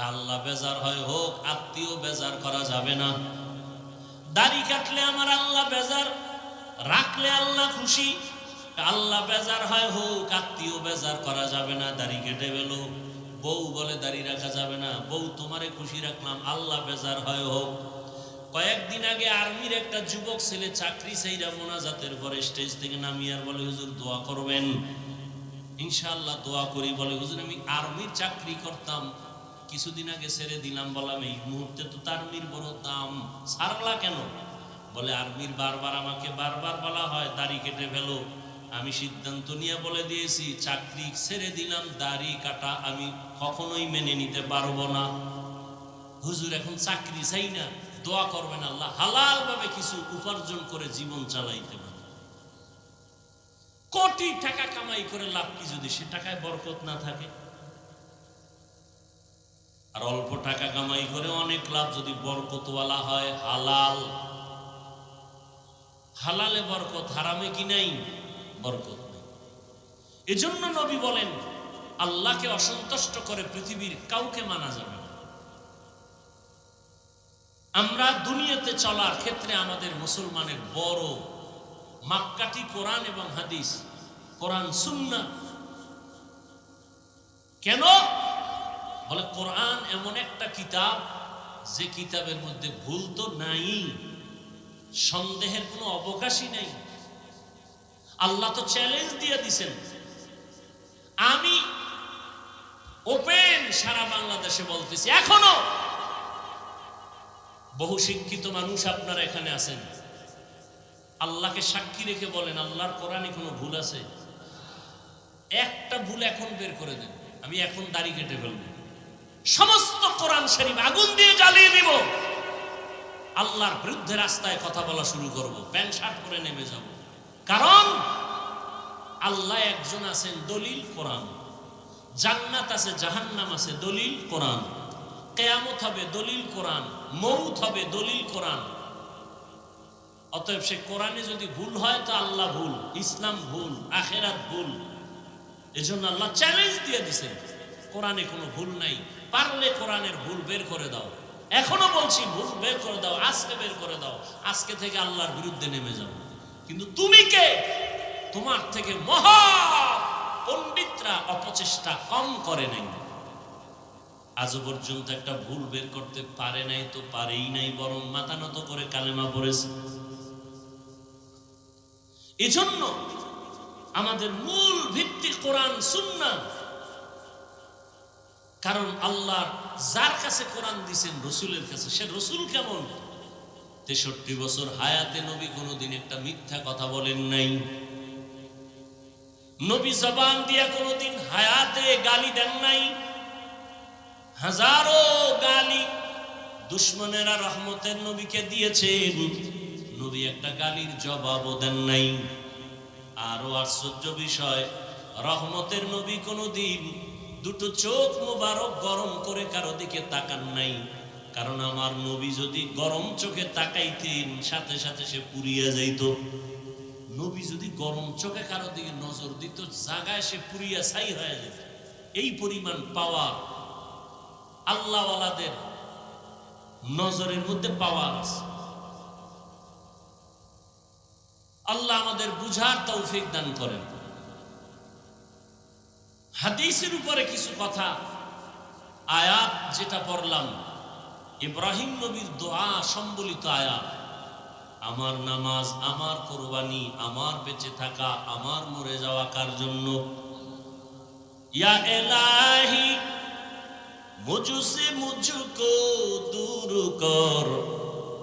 আল্লাহ বেজার হয় হোক, আত্মীয় বেজার করা যাবে না। দাড়ি কাটলে আমার আল্লাহ বেজার, রাখলে আল্লাহ খুশি। আল্লাহ বেজার হয় হোক, আত্মীয় বেজার করা যাবে না। দাড়ি কেটে গেল, বউ বলে দাড়ি রাখা যাবে না, বউ তোমারে খুশি রাখলাম, আল্লাহ বেজার হয় হোক। কয়েকদিন আগে আর্মির একটা যুবক ছেলে চাকরি চাইরা মোনাজাতের পরে স্টেজ থেকে নামিয়ে আর বলে, হুজুর দোয়া করবেন। ইনশাআল্লাহ দোয়া করি। বলে, হুজুর আমি আর্মির চাকরি করতাম, কিছুদিন আগে ছেড়ে দিলাম। বললাম, এই মুহূর্তে তো আর্মির বড় দাম, ছাড়লা কেন? বলে, আর্মির বারবার আমাকে বারবার বলা হয় দাড়ি কেটে ফেলো। আমি সিদ্ধান্ত নিয়ে বলে দিয়েছি, চাকরি ছেড়ে দিলাম, দাড়ি কাটা আমি কখনোই মেনে নিতে পারবো না। হুজুর এখন চাকরি চাই না, দোয়া করবেন আল্লাহ হালাল ভাবে কিছু উপার্জন করে জীবন চালাইতে পারে। কোটি টাকা কামাই করে লাভ কি যদি সে টাকায় বরকত না থাকে? আর অল্প টাকা কামাই করে অনেক লাভ যদি বরকতওয়ালা হয়। হালাল, হালালে বরকত, হারামে কি নাই? বরকত নেই। এজন্য নবী বলেন, আল্লাহকে অসন্তুষ্ট করে পৃথিবীর কাউকে মানা যাবে না। আমরা দুনিয়াতে চলার ক্ষেত্রে আমাদের মুসলমানের বড় মাপকাঠি কোরআন এবং হাদিস, কোরআন সুন্নাহ। কেন? বলে, কোরআন এমন একটা কিতাব যে কিতাবের মধ্যে ভুল তো নাই, সন্দেহের কোনো অবকাশই নাই। আল্লাহ তো চ্যালেঞ্জ দিয়ে দিছেন। আমি ওপেন সারা বাংলাদেশে বলতেছি, এখনো বহু শিক্ষিত মানুষ আপনারা এখানে আছেন, আল্লাহকে সাক্ষী রেখে বলেন, আল্লাহর কোরআনে কোনো ভুল আছে? একটা ভুল এখন বের করে দেন, আমি এখন দাড়ি কেটে ফেলবো, সমস্ত কোরআন শরীফ আগুন দিয়ে জ্বালিয়ে দিব, আল্লাহর বিরুদ্ধে রাস্তায় কথা বলা শুরু করব, প্যান্ট শার্ট পরে নেমে যাব। কারণ আল্লাহ একজন আছেন, দলিল কোরআন। জান্নাত আছে, জাহান্নাম আছে, দলিল কোরআন। কিয়ামত হবে, দলিল কোরআন। মউত হবে, দলিল কোরআন। অতএব সে কোরআনে যদি ভুল হয় তো আল্লাহ ভুল, ইসলাম ভুল, আখিরাত ভুল। এজন্য আল্লাহ চ্যালেঞ্জ দিয়ে দিয়েছেন, কোরআনে কোনো ভুল নাই, পারলে কোরআনের ভুল বের করে দাও। এখনো বলছি, ভুল বের করে দাও, আজকে বের করে দাও, আজকে থেকে আল্লাহর বিরুদ্ধে নেমে যাও। কিন্তু তুমি কে? তোমার থেকে মহা পণ্ডিতরা অপচেষ্টা কম করে নাই, আজও পর্যন্ত একটা ভুল বের করতে পারে নাই, তো পারেই নাই, বরং মাথা নত করে কালেমা পড়েছে। এজন্য আমাদের মূল ভিত্তি কোরআন সুন্নাহ। কারণ আল্লাহ যার কাছে কোরআন দিয়েছেন, রসুলের কাছে, সে রসুল কেমন? 63 বছর হায়াতে নবী কোনোদিন একটা মিথ্যা কথা বলেন নাই। নবী জবান দিয়া কোনোদিন হায়াতে গালি দেন নাই। হাজারো গালি দুশ্মনেরা রহমতের নবীকে দিয়েছেন, নবী একটা গালির জবাবও দেন নাই। আরো আশ্চর্য বিষয়, রহমতের নবী কোনোদিন দুটো চোখ মোবারক গরম করে কারো দিকে তাকান নাই। কারণ আমার নবী যদি গরম চোখে তাকাইতেন, সাথে সাথে সে পুড়িয়া যাইত। নবী যদি গরম চোখে কারো দিকে নজর দিত, জায়গায় সে পুড়িয়া ছাই হয়ে যেত। এই পরিমাণ পাওয়ার আল্লাহওয়ালাদের নজরের মধ্যে পাওয়ার আছে। আল্লাহ আমাদের বুঝার তৌফিক দান করেন। হাদিসের উপরে কিছু কথা, আয়াত যেটা পড়লাম, ইব্রাহিম নবীর দোয়া সম্বলিত আয়াত। আমার নামাজ, আমার কোরবানি, আমার বেঁচে থাকা, আমার মরে যাওয়া কার জন্য? ইয়া ইলাহি মুঝসে মুঝকো দূর কর,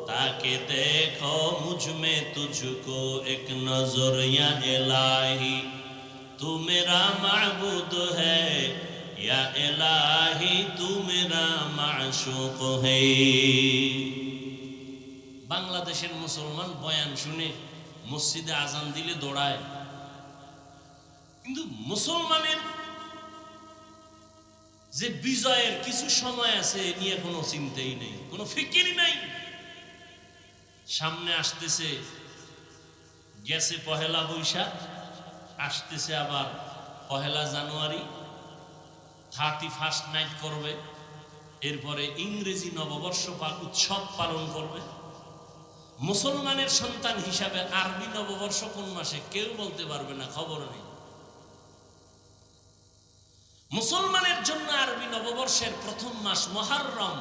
তাকে দেখো মুঝ মে তুঝকো এক নজর। ইয়া ইলাহি তু মেরা মাবুদ হ্যায়, ইয়া ইলাহি তু মেরা মাশুক হ্যায়। বাংলাদেশের মুসলমান বয়ান শুনে মসজিদে আজান দিলে দৌড়ায়, কিন্তু মুসলমানের যে বিজয়ের কিছু সময় আছে নিয়ে কোনো চিন্তাই নেই, কোনো ফিকিরই নাই। সামনে আসতেছে, গেছে পহেলা বৈশাখ, আসতেছে আবার পহেলা জানুয়ারি, 31 নাইট করবে, এরপরে ইংরেজি নববর্ষ উৎসব পালন করবে। মুসলমানের সন্তান হিসাবে আরবি নববর্ষ কোন মাসে কেউ বলতে পারবে না, খবর নেই। মুসলমানের জন্য আরবি নববর্ষের প্রথম মাস মুহররম।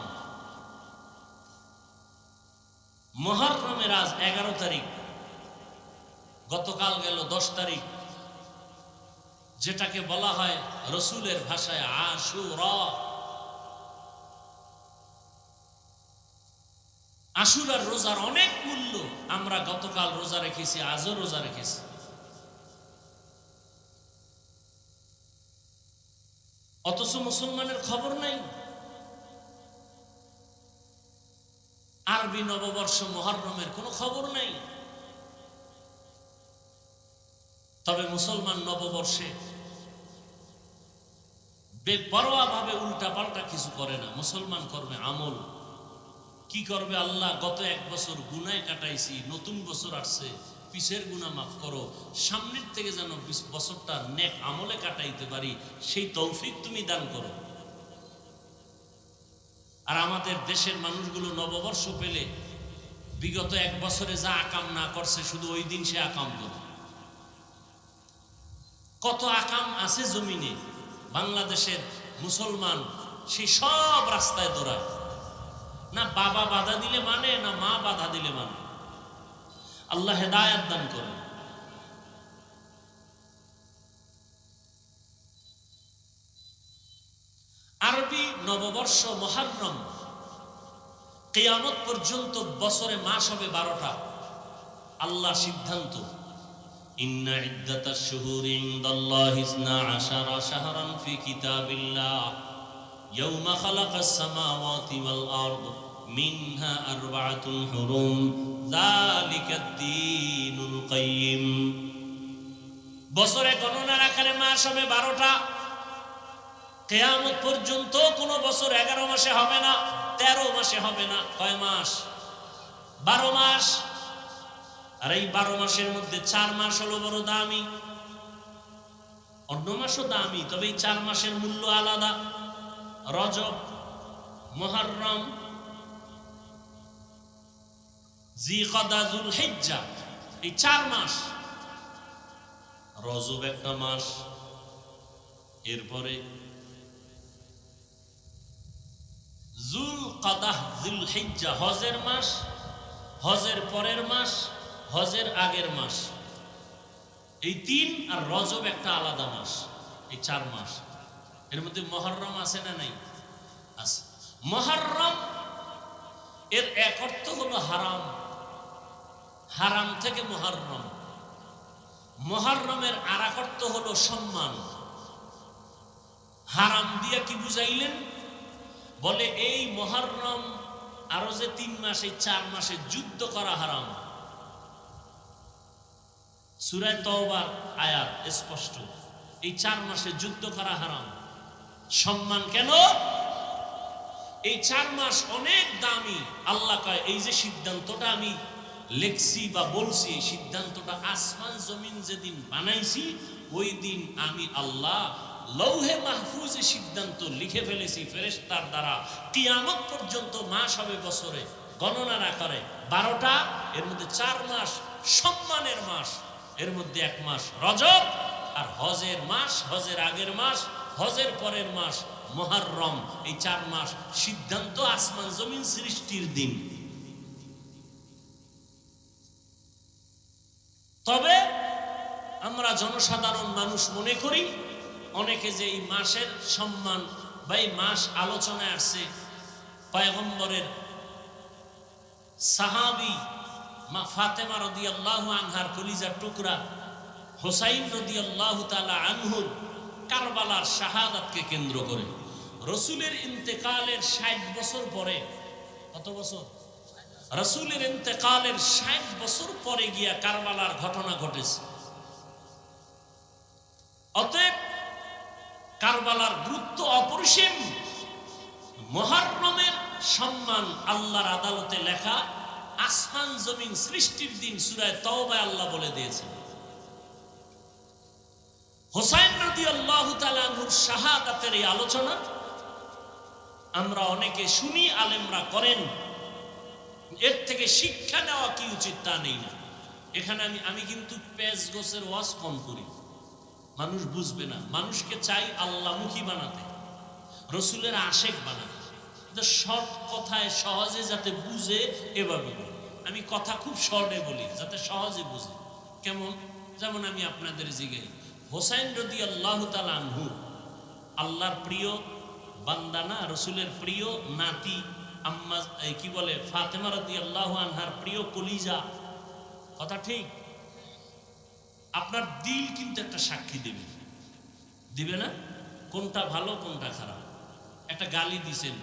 মুহররমের আজ 11 তারিখ, গতকাল গেল 10 তারিখ, যেটাকে বলা হয় রসুলের ভাষায় আশুরা। আশুরার রোজার অনেক মূল্য। আমরা গতকাল রোজা রেখেছি, আজও রোজা রেখেছি। অথচ মুসলমানের খবর নাই। আরবি নববর্ষ মুহররমের কোনো খবর নাই। তবে মুসলমান নববর্ষে বেপরোয়া ভাবে উল্টা পাল্টা কিছু করে না। মুসলমান করবে আমল। কি করবে? আল্লাহ, গত 1 বছর গুনায় কাটাইছি, নতুন বছর আসছে, পিছের গুনাহ মাফ করো, সামনের থেকে যেন বছরটা নেক আমলে কাটাইতে পারি, সেই তৌফিক তুমি দান করো। আর আমাদের দেশের মানুষগুলো নববর্ষ পেলে বিগত 1 বছরে যা আকাম না করছে, শুধু ওই দিন সে আকাম করে। কত আকাম আছে জমিনে, বাংলাদেশের মুসলমান সেই সব রাস্তায় দৌড়ায়। না বাবা বাধা দিলে মানে, না মা বাধা দিলে মানে। আল্লাহ হেদায়েত দান করেন। আরবি নববর্ষ মুহররম, কিয়ামত পর্যন্ত বছরে মাস হবে 12টা। আল্লাহ সিদ্ধান্ত, ইন্না ইদ্দাতাশ শুহুরি ইনদাল্লাহি 12 শাহরান ফি কিতাবিল্লাহ ইয়াওমা খালাকাস সামাওয়াতি ওয়াল আরদ মিনহা আরবাআতুন হুরুম যালিকাদ দীনুল কাইয়্যিম। বছরে গণনার আকারে মাস হবে 12টা। কিয়ামত পর্যন্ত কোন বছর 11 মাসে হবে না, 13 মাসে হবে না। কয় মাস? 12 মাস। আর এই 12 মাসের মধ্যে 4 মাস হলো বড় দামি, অন্য মাসও দামি, তবে এই 4 মাসের মূল্য আলাদা। রজব, মুহররম, জিলকদা, যুলহিজ্জা, এই 4 মাস। রজব একটা মাস, এরপরে যুলকদা, যুলহিজ্জা হজের মাস, হজের পরের মাস, হজের আগের মাস। এই 3 আর রজব একটা আলাদা মাস। এই 4 মাস। এর মধ্যে মুহররম আছে না নাই? আছে। মুহররম এর এক অর্থ হলো হারাম, হারাম থেকে মুহররম। মুহররমের আর এক অর্থ হলো সম্মান। হারাম দিয়ে কি বুঝাইলেন? বলে এই মুহররম আরো যে 3 মাস, এই 4 মাসে যুদ্ধ করা হারাম। সূরা তাওবার আয়াত স্পষ্ট, এই 4 মাসে যুদ্ধ করা হারাম। সম্মান কেন? এই 4 মাস অনেক দামি। আল্লাহ কয়, এই যে সিদ্ধান্তটা আমি লেখছি বা বলছি, এই সিদ্ধান্তটা আসমান জমিন যেদিন বানাইছি, ওই দিন আমি আল্লাহ লৌহে মাহফুজে সিদ্ধান্ত লিখে ফেলেছি ফেরেশতার দ্বারা। কিয়ামত পর্যন্ত মাস হবে বছরে গণনা না করে 12টা। এর মধ্যে 4 মাস সম্মানের মাস, এর মধ্যে 1 মাস রজব, আর হজের মাস, হজের আগের মাস হজের পরের মাস মুহররম, এই 4 মাস সিদ্ধান্ত আসমান জমিন সৃষ্টির দিন। তবে আমরা জনসাধারণ মানুষ মনে করি অনেকে যে এই মাসের সম্মান বা এই মাস আলোচনায় আসছে, পয়গম্বরের সাহাবী মা ফাতেমা রাদিয়াল্লাহু আনহার কলিজার টুকরা হুসাইন রাদিয়াল্লাহু তাআলা আনহুর কারবালার শাহাদাতকে কেন্দ্র করে রাসূলের ইন্তেকালের 60 বছর পরে, কত বছর? রাসূলের ইন্তেকালের 60 বছর পরে গিয়া কারবালার ঘটনা ঘটেছে। অতএব কারবালার গুরুত্ব অপরিসীম। মুহররমের সম্মান আল্লাহর আদালতে লেখা, আসমান জমিন সৃষ্টির দিন সূরা তাওবায় আল্লাহ বলে দিয়েছেন। হুসাইন রাদিয়াল্লাহু তাআলা আনহুর শাহাদাতের এই আলোচনা আমরা অনেকে শুনি, আলেমরা করেন, এর থেকে শিক্ষা নেওয়া কি উচিত তা নেই না। এখানে আমি কিন্তু পেজ গোছের ওয়াজ কম করি, মানুষ বুঝবে না। মানুষকে চাই আল্লাহমুখী বানাতে, রসুলের আশেক বানাতে, শর্ট কথায় সহজে যাতে বুঝে এভাবে বলি। আমি কথা খুব শর্টে বলি যাতে সহজে বুঝে। কেমন? যেমন আমি আপনাদের জিগাই, হুসাইন রাদিয়াল্লাহু তাআলা আনহু আল্লাহর প্রিয় বান্দা না, রসুলের প্রিয় নাতি, আম্মা কি বলে ফাতেমা রাদিয়াল্লাহু আনহার প্রিয় কলিজা, কথা ঠিক? আপনার দিল কিন্তু একটা সাক্ষী দেবে, দিবে না? কোনটা ভালো কোনটা খারাপ। একটা গালি দিছেন,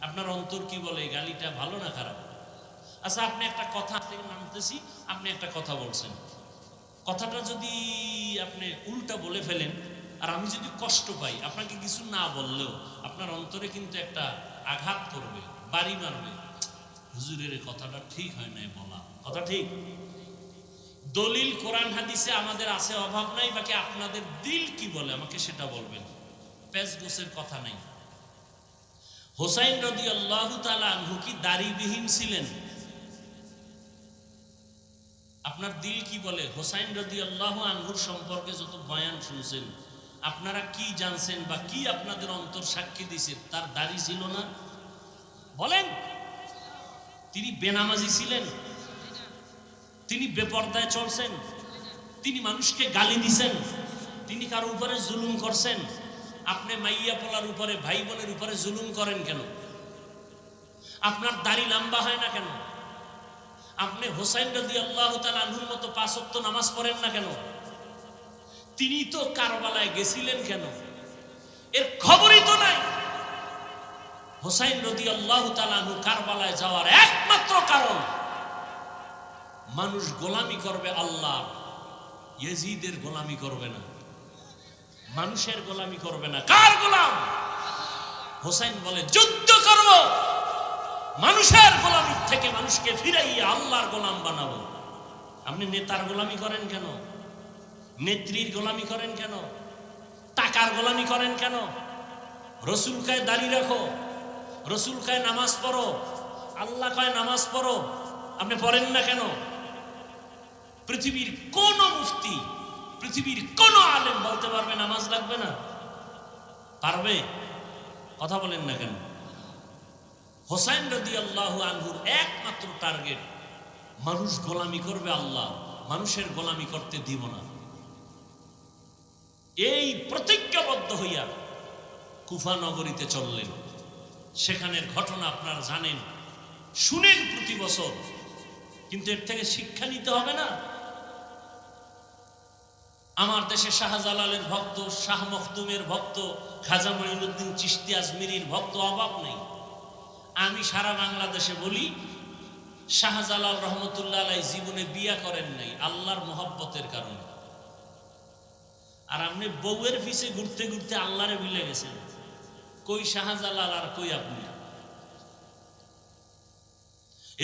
আপনার অন্তর কি বলে গালিটা ভালো না খারাপ? আচ্ছা, আপনি একটা কথা থেকে নামতেছি, আপনি একটা কথা বলছেন, কথাটা যদি আপনি উল্টা বলে ফেলেন আর আমি যদি কষ্ট পাই, আপনাকে কিছু না বললেও আপনার অন্তরে কিন্তু একটা আঘাত করবে, বাড়ি মারবে, হুজুরের কথাটা ঠিক হয় নাই বলা, কথা ঠিক? দলিল কোরআন হাদিসে আমাদের আছে, অভাব নাই, বাকি আপনাদের দিল কি বলে আমাকে সেটা বলবেন। পেজ গোছের কথা নাই। হুসাইন রাদিয়াল্লাহু তাআলা আনহু কি দাড়িবিহীন ছিলেন? আপনার দিল কি বলে? হুসাইন রাদিয়াল্লাহু আনহুর সম্পর্কে যত বয়ান শুনছেন, আপনারা কি জানছেন বা কি আপনাদের অন্তর সাক্ষী দিছে? তার দাড়ি ছিল না? বলেন। তিনি বেনামাজি ছিলেন? তিনি বেপরদায় চলছেন? তিনি মানুষকে গালি দিছেন? তিনি কারো উপরে জুলুম করছেন? আপনি মাইয়া পোলার উপরে, ভাই বোনের উপরে জুলুম করেন কেন? আপনার দাড়ি লম্বা হয় না কেন? আপনি হুসাইন রাদিয়াল্লাহু তাআলা আনহুর মতো 5 ওয়াক্ত নামাজ পড়েন না কেন? তিনি তো কারবালায় গেছিলেন কেন? এর খবরই তো নাই। হুসাইন রাদিয়াল্লাহু তাআলা আনহু কারবালায় যাওয়ার একমাত্র কারণ, মানুষ গোলামি করবে আল্লাহ, ইয়াজিদের গোলামি করবে না, মানুষের গোলামি করবে না। কার গোলাম? হুসাইন বলে যুদ্ধ করব, মানুষের গোলামি থেকে মানুষকে ফিরাইয়া আল্লাহর গোলাম বানাবো। আপনি নেতার গোলামি করেন কেন? নেত্রীর গোলামি করেন কেন? টাকার গোলামি করেন কেন? রসুল কয় দাড়ি রাখো, রসুল কয় নামাজ পড়ো, আল্লাহ কয় নামাজ পড়ো, আপনি পড়েন না কেন? পৃথিবীর কোন মুফতি, পৃথিবীর কোন আলেম বলতে পারবে নামাজ লাগবে না? পারবে? কথা বলেন না কেন? হুসাইন রাদিয়াল্লাহু আনহুর একমাত্র টার্গেট, মানুষ গোলামি করবে আল্লাহ, মানুষের গোলামি করতে দিব না। এই প্রতিজ্ঞাবদ্ধ হইয়া কুফা নগরীতে চললেন। সেখানের ঘটনা আপনারা জানেন, শুনেন প্রতি বছর, কিন্তু এর থেকে শিক্ষা নিতে হবে না? আমার দেশে শাহজালালের ভক্ত, শাহ মখদুমের ভক্ত, খাজা মঈনুদ্দিন চিশতি আজমিরির ভক্ত অভাব নেই। আমি সারা বাংলাদেশে বলি, শাহজালাল রহমতুল্লাহ আলাইহি জীবনে বিয়া করেন নাই আল্লাহর মোহব্বতের কারণে। আর আপনি বউয়ের পিছে ঘুরতে ঘুরতে আল্লাহরে ভুলে গেছেন। কই শাহজালাল আর কই আপনি?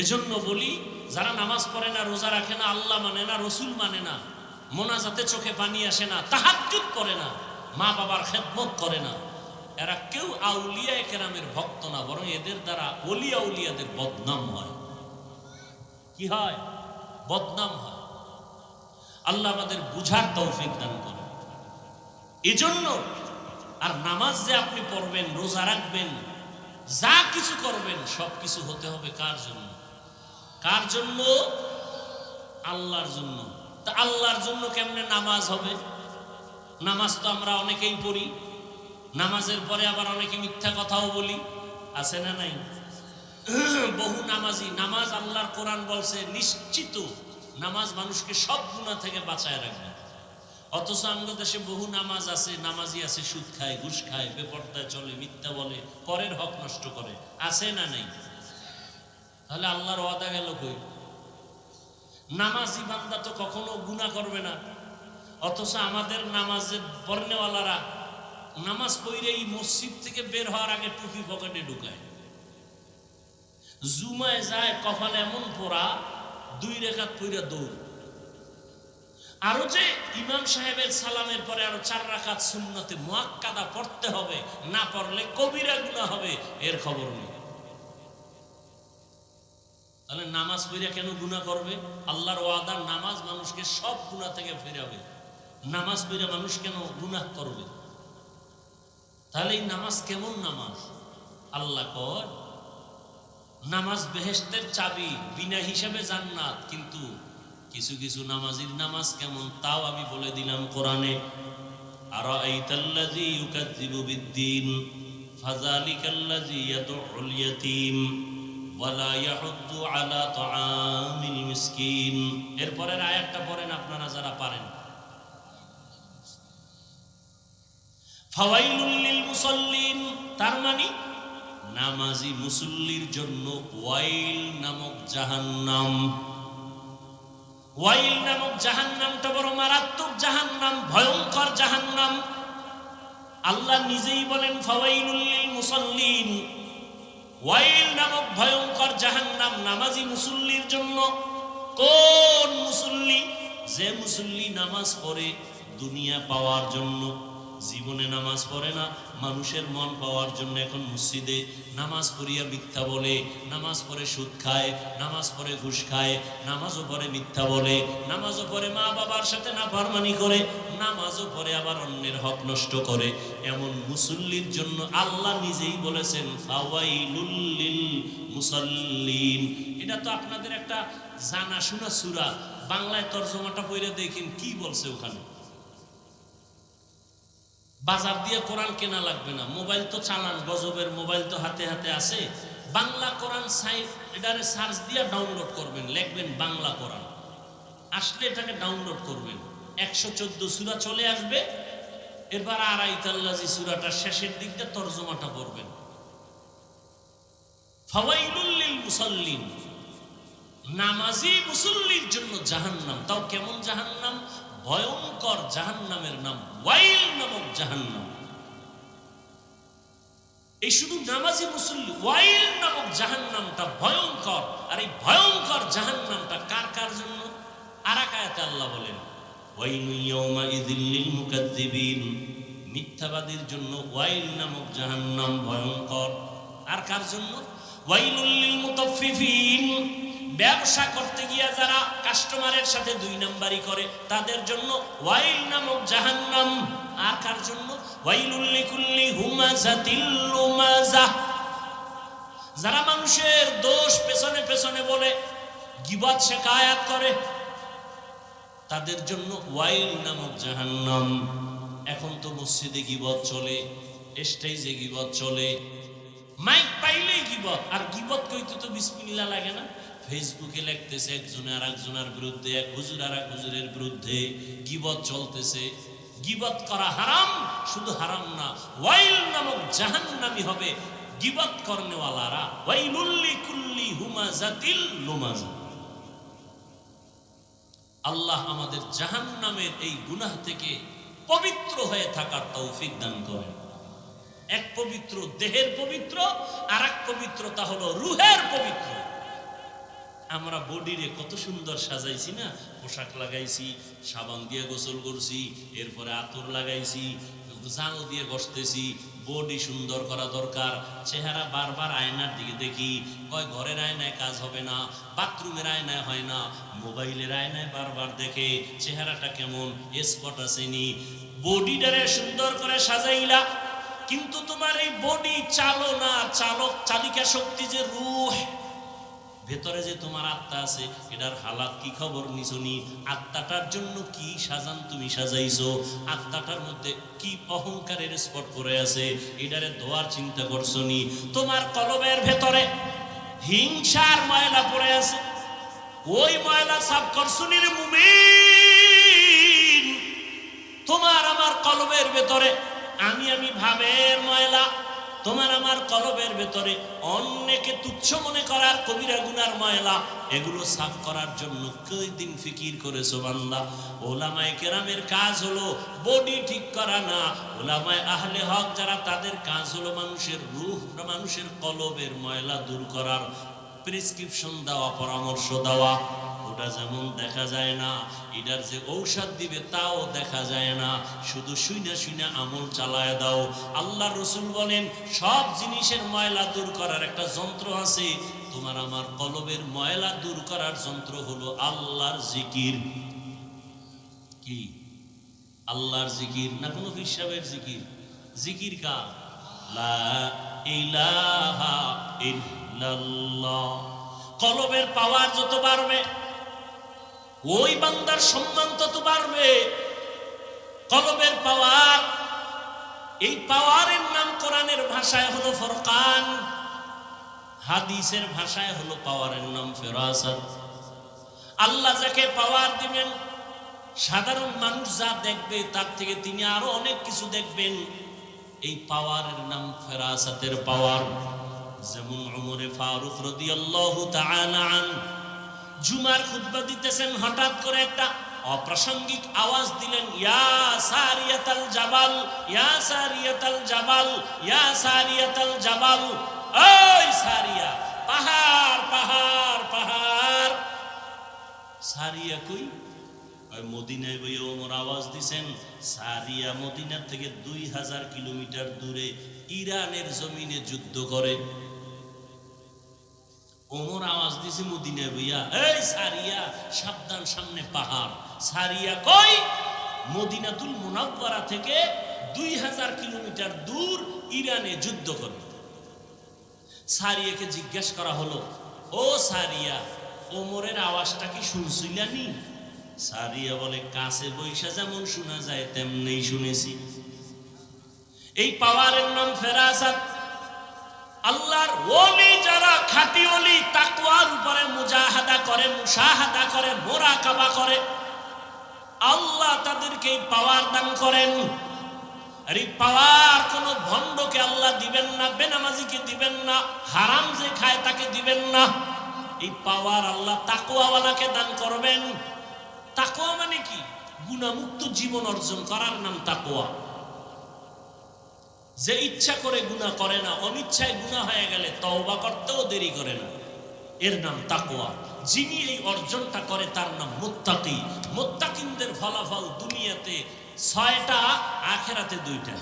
এজন্য বলি, যারা নামাজ পড়ে না, রোজা রাখে না, আল্লাহ মানে না, রসুল মানে না, মোনাজাতে চোখে পানি আসে না, তাহাজ্জুদ করে না, মা বাবার খেদমত করে না, এরা কেউ আউলিয়া কেরামের ভক্ত না, বরং এদের দ্বারা ওলিয়া উলিয়াদের বদনাম হয়। কি হয়? বদনাম হয়। আল্লাহ আমাদের বুঝার তৌফিক দান করে। এজন্য আর নামাজ যে আপনি পড়বেন, রোজা রাখবেন, যা কিছু করবেন, সব কিছু হতে হবে কার জন্য? কার জন্য? আল্লাহর জন্য। তা আল্লাহর জন্য কেমনে নামাজ হবে? নামাজ তো আমরা অনেকেই পড়ি, নামাজের পরে আবার অনেকে মিথ্যা কথাও বলি, আছে না নাই? বহু নামাজি, নামাজ আল্লাহর কোরআন বলছে নিশ্চিত নামাজ মানুষকে সব গুনাহ থেকে বাঁচায় রাখবে। অথচ আমাদের দেশে বহু নামাজ আছে, নামাজি আছে সুদ খায়, ঘুষ খায়, বেপরদায় চলে, মিথ্যা বলে, পরের হক নষ্ট করে, আছে না নাই? তাহলে আল্লাহর ওয়াদা গেল কই? নামাজি বান্দা তো কখনো গুনাহ করবে না, অথচ আমাদের নামাজের পড়নেওয়ালারা নামাজ পড়েই মসজিদ থেকে বের হওয়ার আগে টুপি পকেটে ঢুকায়, জুমায় যায় কপালে এমন পোড়া, 2 রাকাত পড়া দৌড়। আরো যে ইমাম সাহেবের সালামের পরে আরো 4 রাকাত সুন্নতে মুআক্কাদা পড়তে হবে, না পড়লে কবিরা গুনাহ হবে, এর খবর নেই। তাহলে নামাজ পড়া কেন গুনাহ করবে? আল্লাহর ওয়াদা নামাজ মানুষকে সব গুনাহ থেকে ফেরাবে, নামাজ পড়া মানুষ কেন গুনাহ করবে? তাহলে এই নামাজ কেমন নামাজ? আল্লাহ কয় নামাজ বেহেশতের চাবি, বিনা হিসাবে জান্নাত। কিন্তু কিছু কিছু নামাজির নামাজ কেমন তাও আমি বলে দিলাম কোরআনে। আরাআইতাল্লাযী ইউকাযযিবু বিদ্দীন ফাযালিকাল্লাযী ইয়াদউল ইয়াতীম ওয়া লা ইয়াহুদ্দু আলা তাআমিল মিসকিন। এরপরের আয়াতটা পড়েন আপনারা যারা পারেন। ফাওয়াইলুল লিল মুসাল্লিন, তার মানে নামাজি মুসল্লির জন্য ওয়াইল নামক জাহান্নাম। ওয়াইল নামক জাহান্নামটা বড় মারাত্মক জাহান্নাম, ভয়ঙ্কর জাহান্নাম। আল্লাহ নিজেই বলেন ফাওয়াইলুল লিল মুসাল্লিন, ওয়াইল নামক ভয়ঙ্কর জাহান্নাম নামাজি মুসল্লির জন্য। কোন মুসল্লি? যে মুসল্লি নামাজ পড়ে দুনিয়া পাওয়ার জন্য, জীবনে নামাজ পড়ে না, মানুষের মন পাওয়ার জন্য এখন মসজিদে নামাজ পড়িয়া মিথ্যা বলে, নামাজ পড়ে সুদ খায়, নামাজ পড়ে ঘুষ খায়, নামাজও পড়ে মিথ্যা বলে, নামাজও পড়ে মা বাবার সাথে নাফরমানি করে, নামাজও পড়ে আবার অন্যের হক নষ্ট করে। এমন মুসল্লির জন্য আল্লাহ নিজেই বলেছেন ফাওয়াইলুল লিল মুসাল্লিন। এটা তো আপনাদের একটা জানাশোনা সূরা, বাংলায় তরজমাটা পড়ে দেখেন কি বলছে ওখানে। বাজার দিয়ে কোরআন কেনা লাগবে না, মোবাইল তো চালান, গজবের মোবাইল তো হাতে হাতে আছে। বাংলা কোরআন সাইট এটারে সার্চ দিয়ে ডাউনলোড করবেন, লিখবেন বাংলা কোরআন, আসলে এটাকে ডাউনলোড করবেন, 114 সূরা চলে আসবে। এরপর আরাইতাল্লাযী সূরাটার শেষের দিক দিয়ে তরজমাটা পড়বেন। ফাওয়াইলুল লিল মুসাল্লিন, নামাজি মুসল্লির জন্য জাহান্নাম। তাও কেমন জাহান্নাম? ভয়ঙ্কর জাহান্নামের নাম ওয়াইল নামক জাহান্নাম। এই শুধু নামাজি মুসল্লি, ওয়াইল নামক জাহান্নামটা ভয়ঙ্কর। আর এই ভয়ঙ্কর জাহান্নামটা কার কার জন্য? আরেক আয়াতে আল্লাহ বলেন ওয়াইলু ইয়াউমাইযিল লিল মুকাজ্জিবিন, মিথ্যাবাদীর জন্য ওয়াইল নামক জাহান্নাম ভয়ঙ্কর। আর কার জন্য? ওয়াইলুল লিল মুতাফফিফিন, ব্যবসা করতে গিয়া যারা কাস্টমারের সাথে 2 নাম্বারি করে তাদের জন্য ওয়াইল নামক জাহান্নাম। আর কার জন্য? ওয়াইলুল লিকুল্লি হুমাযাতিল লুমাযাহ, যারা মানুষের দোষ পেছনে পেছনে বলে, গীবত শিকায়াত করে, তাদের জন্য ওয়াইল নামক জাহান্নাম। এখন তো মসজিদে গীবত চলে, স্টেজে গীবত চলে, মাইক পাইলেই গীবত। আর গীবত কইতে তো বিসমিল্লাহ লাগে না, ফেসবুকে লিখতেছে একজনে আর একজনের বিরুদ্ধে, এক হুজুর আর এক হুজুরের বিরুদ্ধে গীবত চলতেছে। গীবত করা হারাম, শুধু হারাম না, ওয়াইল নামক জাহান্নামী হবে গীবত করনেওয়ালারা। ওয়াইলুল লিকুল্লি হুমাযাতিল লুমাযাহ। আল্লাহ আমাদের জাহান্নামের এই গুনাহ থেকে পবিত্র হয়ে থাকার তৌফিক দান করেন। এক পবিত্র দেহের পবিত্র, আর এক পবিত্রতা হলো রুহের পবিত্র। আমরা বডিরে কত সুন্দর সাজাইছি না, পোশাক লাগাইছি, সাবান দিয়ে গোসল করছি, এরপরে আতর লাগাইছি, জাল দিয়ে ঘষতেছি। বডি সুন্দর করা দরকার। চেহারা বারবার আয়নার দিকে দেখি, কয় ঘরের আয়নায় কাজ হবে না, বাথরুমের আয়নায় হয় না, মোবাইলের আয়নায় বারবার দেখে চেহারাটা কেমন, স্পট আসেনি। বডিটারে সুন্দর করে সাজাইলা, কিন্তু তোমার এই বডি চালনা চালিকা শক্তি যে রূহ, ভেতরে যে তোমার আত্মা আছে, এটার হালাত কি খবর নিছনি? আত্মাটার জন্য কি সাজান তুমি সাজাইছো? আত্মাটার মধ্যে কি অহংকারের স্পট পড়ে আছে, এটারে দোয়ার চিন্তা করছো নি? তোমার কলবের ভেতরে হিংসার ময়লা পড়ে আছে, ওই ময়লা সাফ করছো নি রে মুমিন? তোমার আমার কলবের ভেতরে আমি ভাবের ময়লা, তোমার আমার কলবের ভেতরে অন্যকে তুচ্ছ মনে করার কবিরা গুনার ময়লা, এগুলো সাফ করার জন্য কয়দিন ফিকির করেছো বান্দা? ওলামায়ে কেরামের কাজ হলো বডি ঠিক করা না, ওলামায়ে আহলে হক যারা, তাদের কাজ হলো মানুষের রূহ, মানুষের কলবের ময়লা দূর করার প্রেসক্রিপশন দেওয়া, পরামর্শ দেওয়া। ওটা যেমন দেখা যায় না, এটার যে ঔষধ দিবে তাও দেখা যায় না, শুধু শুইনা আমল চালায় দাও। আল্লাহ রসুল বলেন সব জিনিসের ময়লা দূর করার একটা যন্ত্র আছে, তোমার আমার কলবের ময়লা দূর করার যন্ত্র হলো আল্লাহর জিকির। কি? আল্লাহর জিকির না কোনো হিসাবের জিকির? জিকির কা? লা ইলাহা ইল্লাল্লাহ। কলবের পাওয়ার যত বাড়বে, ওই বান্দার সম্মান তত বাড়বে। কলবের পাওয়ার, এই পাওয়ারের নাম কোরআনের ভাষায় হলো ফুরকান, হাদিসের ভাষায় হলো পাওয়ারের নাম ফিরাসাত। আল্লাহ যাকে পাওয়ার দিবেন, সাধারণ মানুষ যা দেখবে তার থেকে তিনি আরো অনেক কিছু দেখবেন। এই পাওয়ারের নাম ফিরাসাতের পাওয়ার। যেমন ওমরে ফারুক রাদিয়াল্লাহু তাআলা আনহু জুমার খুতবা দিতেছেন, হঠাৎ করে একটা অপ্রাসঙ্গিক আওয়াজ দিলেন, ইয়া সারিয়াতাল জাবাল, ইয়া সারিয়াতাল জাবাল, ইয়া সারিয়াতাল জাবাল। ওই সারিয়া, পাহাড় পাহাড় পাহাড়। সারিয়া কই? ওই মদিনায় বই ওমর আওয়াজ দিছেন। সারিয়া মদিনা থেকে 2000 কিলোমিটার দূরে ইরানের জমিনে যুদ্ধ করে। ওমর আওয়াজ দিছে মদিনায় বইয়া, এই সারিয়া সাবধান, সামনে পাহাড়। সারিয়া কই? মদিনাতুল মুনাওয়ারা থেকে 2000 কিলোমিটার দূর ইরানে যুদ্ধ করে। সারিয়াকে জিজ্ঞাসা করা হলো, ও সারিয়া, ওমরের আওয়াজটা কি শুনছিলানি? সারিয়া বলে, কাছে বৈশা যেমন শোনা যায় তেমনি শুনেছি। এই পাওয়ারের নাম ফেরাসাত। আল্লাহর ওলি যারা খাঁটি ওলি, তাকওয়ার উপরে মুজাহাদা করে, মুশাহাদা করে, মুরাকাবা করে, আল্লাহ তাদেরকে এই পাওয়ার দান করেন। আর এই পাওয়ার কোন ভণ্ডকে আল্লাহ দিবেন না, বেনামাজিকে দিবেন না, হারাম যে খায় তাকে দিবেন না। এই পাওয়ার আল্লাহ তাকওয়াওয়ালাকে দান করবেন। তাকওয়া মানে কি? গুনাহমুক্ত জীবন অর্জন করার নাম তাকওয়া। যে ইচ্ছা করে গুনাহ করে না, অনিচ্ছায় গুনাহ হয়ে গেলে তওবা করতেও দেরি করে না, এর নাম তাকওয়া। যিনি এই অর্জনটা করে তার নাম মুত্তাকি। মুত্তাকিনদের ফলাফল দুনিয়াতে 6টা, আখিরাতে 2টা।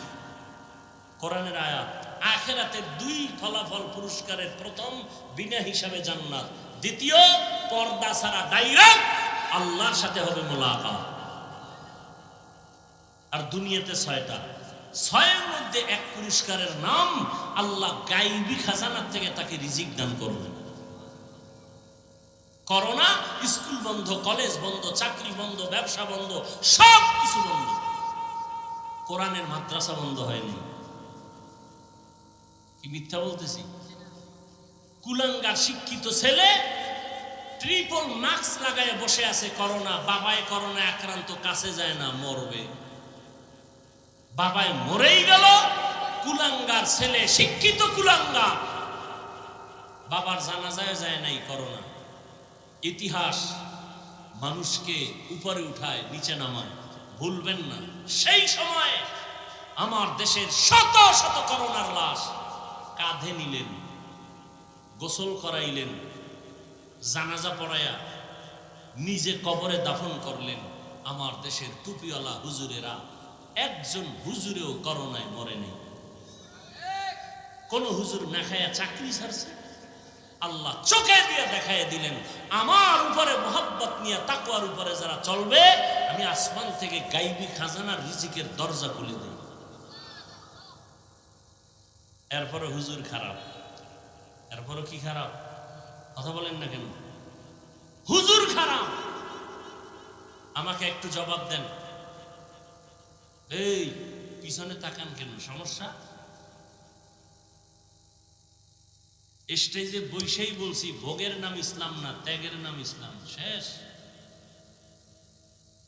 কোরআনের আয়াত। আখিরাতে 2 ফলাফল পুরস্কারের, প্রথম বিনা হিসাবে জান্নাত, দ্বিতীয় পর্দা ছাড়া ডাইরেক্ট আল্লাহর সাথে হবে মোলাকাত। আর দুনিয়াতে 6টা। 6-এর মধ্যে এক পুরস্কারের নাম আল্লাহ গায়বী খাজানার থেকে তাকে রিজিক দান করবেন। করোনা, স্কুল বন্ধ, কলেজ বন্ধ, চাকরি বন্ধ, ব্যবসা বন্ধ, সব কিছু বন্ধ, কোরআনের মাদ্রাসা বন্ধ হয়নি। কি মিথ্যা বলতেছি? কুলাঙ্গার শিক্ষিত ছেলে ট্রিপল মাস্ক লাগায় বসে আছে, করোনা, বাবায় করোনা আক্রান্ত, কাছে যায় না, মরবে। বাবায় মরেই গেল, কুলাঙ্গার ছেলে, শিক্ষিত কুলাঙ্গার, বাবার জানাজায় যায় নাই করোনা। ইতিহাস মানুষকে উপরে উঠায়, নিচে নামায়, ভুলবেন না। সেই সময় আমার দেশের শত শত করোনার লাশ কাঁধে নিলেন, গোসল করাইলেন, জানাজা পড়াইয়া নিজে কবরে দাফন করলেন। আমার দেশের টুপিওয়ালা হুজুরেরা, একজন হুজুরেও করোনায় মরে নেই। কোন হুজুর না খায়া চাকরি ছাড়ছে? আল্লাহ চোখে দিয়ে দেখায় দিলেন, আমার উপরে মোহাব্বত নিয়ে তাকওয়ার উপরে যারা চলবে, আমি আসমান থেকে গায়বী খাজানার রিজিকের দরজা খুলে দেব। এরপরে হুজুর খারাপ, এরপরে কি খারাপ? কথা বলেন না কেন? হুজুর খারাপ। আমাকে একটু জবাব দেন, এই পিছনে তাকান কেন? সমস্যা? স্টেজে বৈশেই বলছি, ভোগের নাম ইসলাম না, ত্যাগের নাম ইসলাম। শেষ,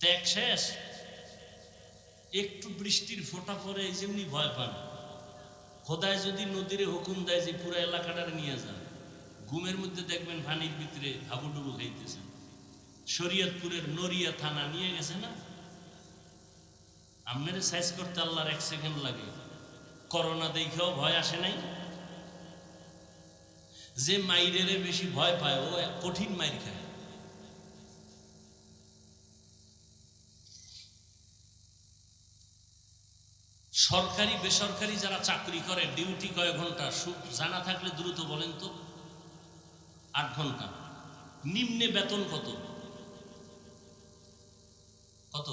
ত্যাগ শেষ। একটু বৃষ্টির ফোঁটা পরে এই যেমনি ভয় পান, খোদায় যদি নদীরে হুকুম দেয় যে পুরো এলাকাটারে নিয়ে যান, ঘুমের মধ্যে দেখবেন পানির ভিতরে হাবুডুবু খাইতেছেন। শরীয়তপুরের নড়িয়া থানা নিয়ে গেছে না, আপনারে সাইজ করতে আল্লাহর 1 সেকেন্ড লাগে। করোনা দেখেও ভয় আসে নাই। যে মাইরেরে বেশি ভয় পায় ও কঠিন মাইর খায়। সরকারি বেসরকারি যারা চাকরি করে, ডিউটি কয় ঘন্টা জানা থাকলে দ্রুত বলেন তো? 8 ঘন্টা। নিম্নে বেতন কত? কত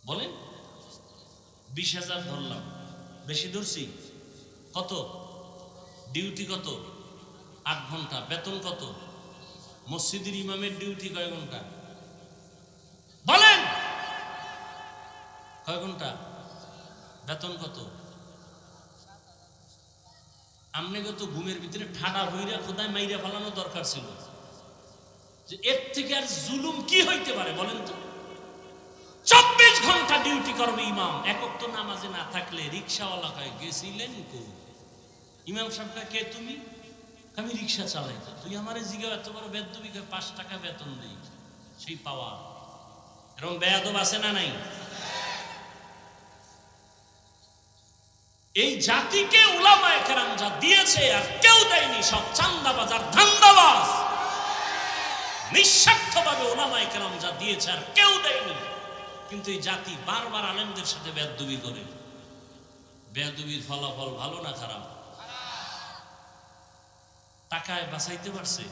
বলেন? 20,000 ধরলাম, বেশি ধরছি? কত ডিউটি? কত? 8 ঘন্টা। বেতন কত? মসজিদের ইমামের ডিউটি কয় ঘন্টা বলেন? কয় ঘন্টা? বেতন কত? আপনাকে তো ঘুমের ভিতরে ঠাডা হইরা খোদায় মাইরা ফেলানো দরকার ছিল। যে এর থেকে আর জুলুম কি হইতে পারে বলেন তো? 24 ঘন্টা ডিউটি করবে ইমাম। এক ওয়াক্ত নামাজে না থাকলে রিক্সাওয়ালা কয়, গেছিলেন কো? ইমাম সাহেবটা, কে তুমি? আমি রিক্সা চালাই। তুই আমার জিগা এত বড় বেদবি, 5 টাকা বেতন দেই, সেই পাওয়া। এরকম বেয়াদব আছে না নাই? এই জাতিকে উলামায়ে কেরাম যা দিয়েছে আর কেউ দেয়নি। সব চান্দাবাজ আর ধান্দাবাজ। নিঃস্বার্থভাবে উলামায়ে কেরাম যা দিয়েছে আর কেউ দেয়নি। কিন্তু এই জাতি বারবার আলেমদের সাথে বেয়াদবি করে। বেয়াদবির ফলাফল ভালো না খারাপ? টাকায় বাঁচাইতে পারছে?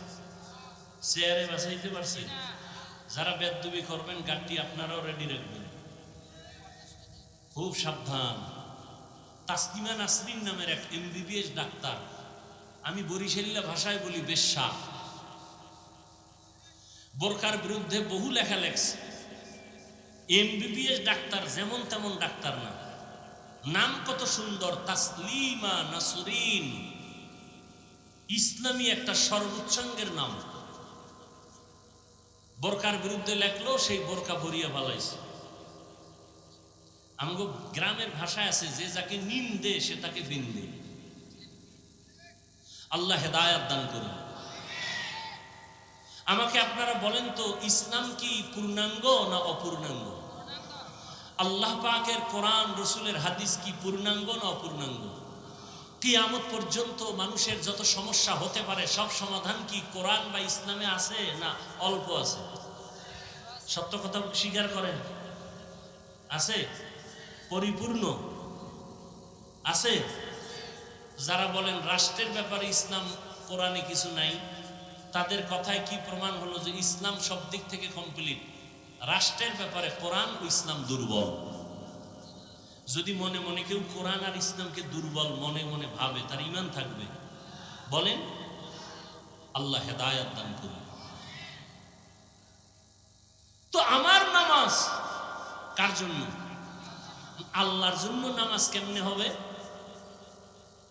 চেয়ারে বাঁচাইতে পারছে? যারা বেয়াদবি করবেন গাড়ি আপনারাও রেডি রাখবেন, খুব সাবধান। তাসলিমা নাসরিন নামের এক MBBS ডাক্তার, আমি বরিশালীয় ভাষায় বলি বেশ্যা, বোরকার বিরুদ্ধে বহু লেখা লেখছে। MBBS ডাক্তার, যেমন তেমন ডাক্তার না। নাম কত সুন্দর, তাসলিমা নাসরিন। ইসলামী একটা সর্বোচ্চাঙ্গের নাম। বোরকার বিরুদ্ধে লেখলো, সেই বোরকা ভরিয়া ফেলাইছে। আমগো গ্রামের ভাষায় আছে, যে যাকে নিম দে সে তাকে বিন দে। আল্লাহ হেদায়াত দান করুন। আমাকে আপনারা বলেন তো, ইসলাম কি পূর্ণাঙ্গ না অপূর্ণাঙ্গ? আল্লাহ পাকের কোরআন রসুলের হাদিস কি পূর্ণাঙ্গ না অপূর্ণাঙ্গ? কিয়ামত পর্যন্ত মানুষের যত সমস্যা হতে পারে সব সমাধান কি কোরআন বা ইসলামে আছে না অল্প আছে? সত্য কথা স্বীকার করেন, আছে? পরিপূর্ণ আছে? যারা বলেন রাষ্ট্রের ব্যাপারে ইসলাম কোরআনে কিছু নাই, তাদের কথায় কি প্রমাণ হলো যে ইসলাম সব দিক থেকে কমপ্লিট? রাষ্ট্রের ব্যাপারে কোরআন ও ইসলাম দুর্বল। যদি মনে মনে কেউ কোরআন আর ইসলামকে দুর্বল মনে মনে ভাবে, তার ঈমান থাকবে? বলেন? আল্লাহ হেদায়াত দান করুন। তো আমার নামাজ কার জন্য? আল্লাহর জন্য নামাজ কেমনে হবে?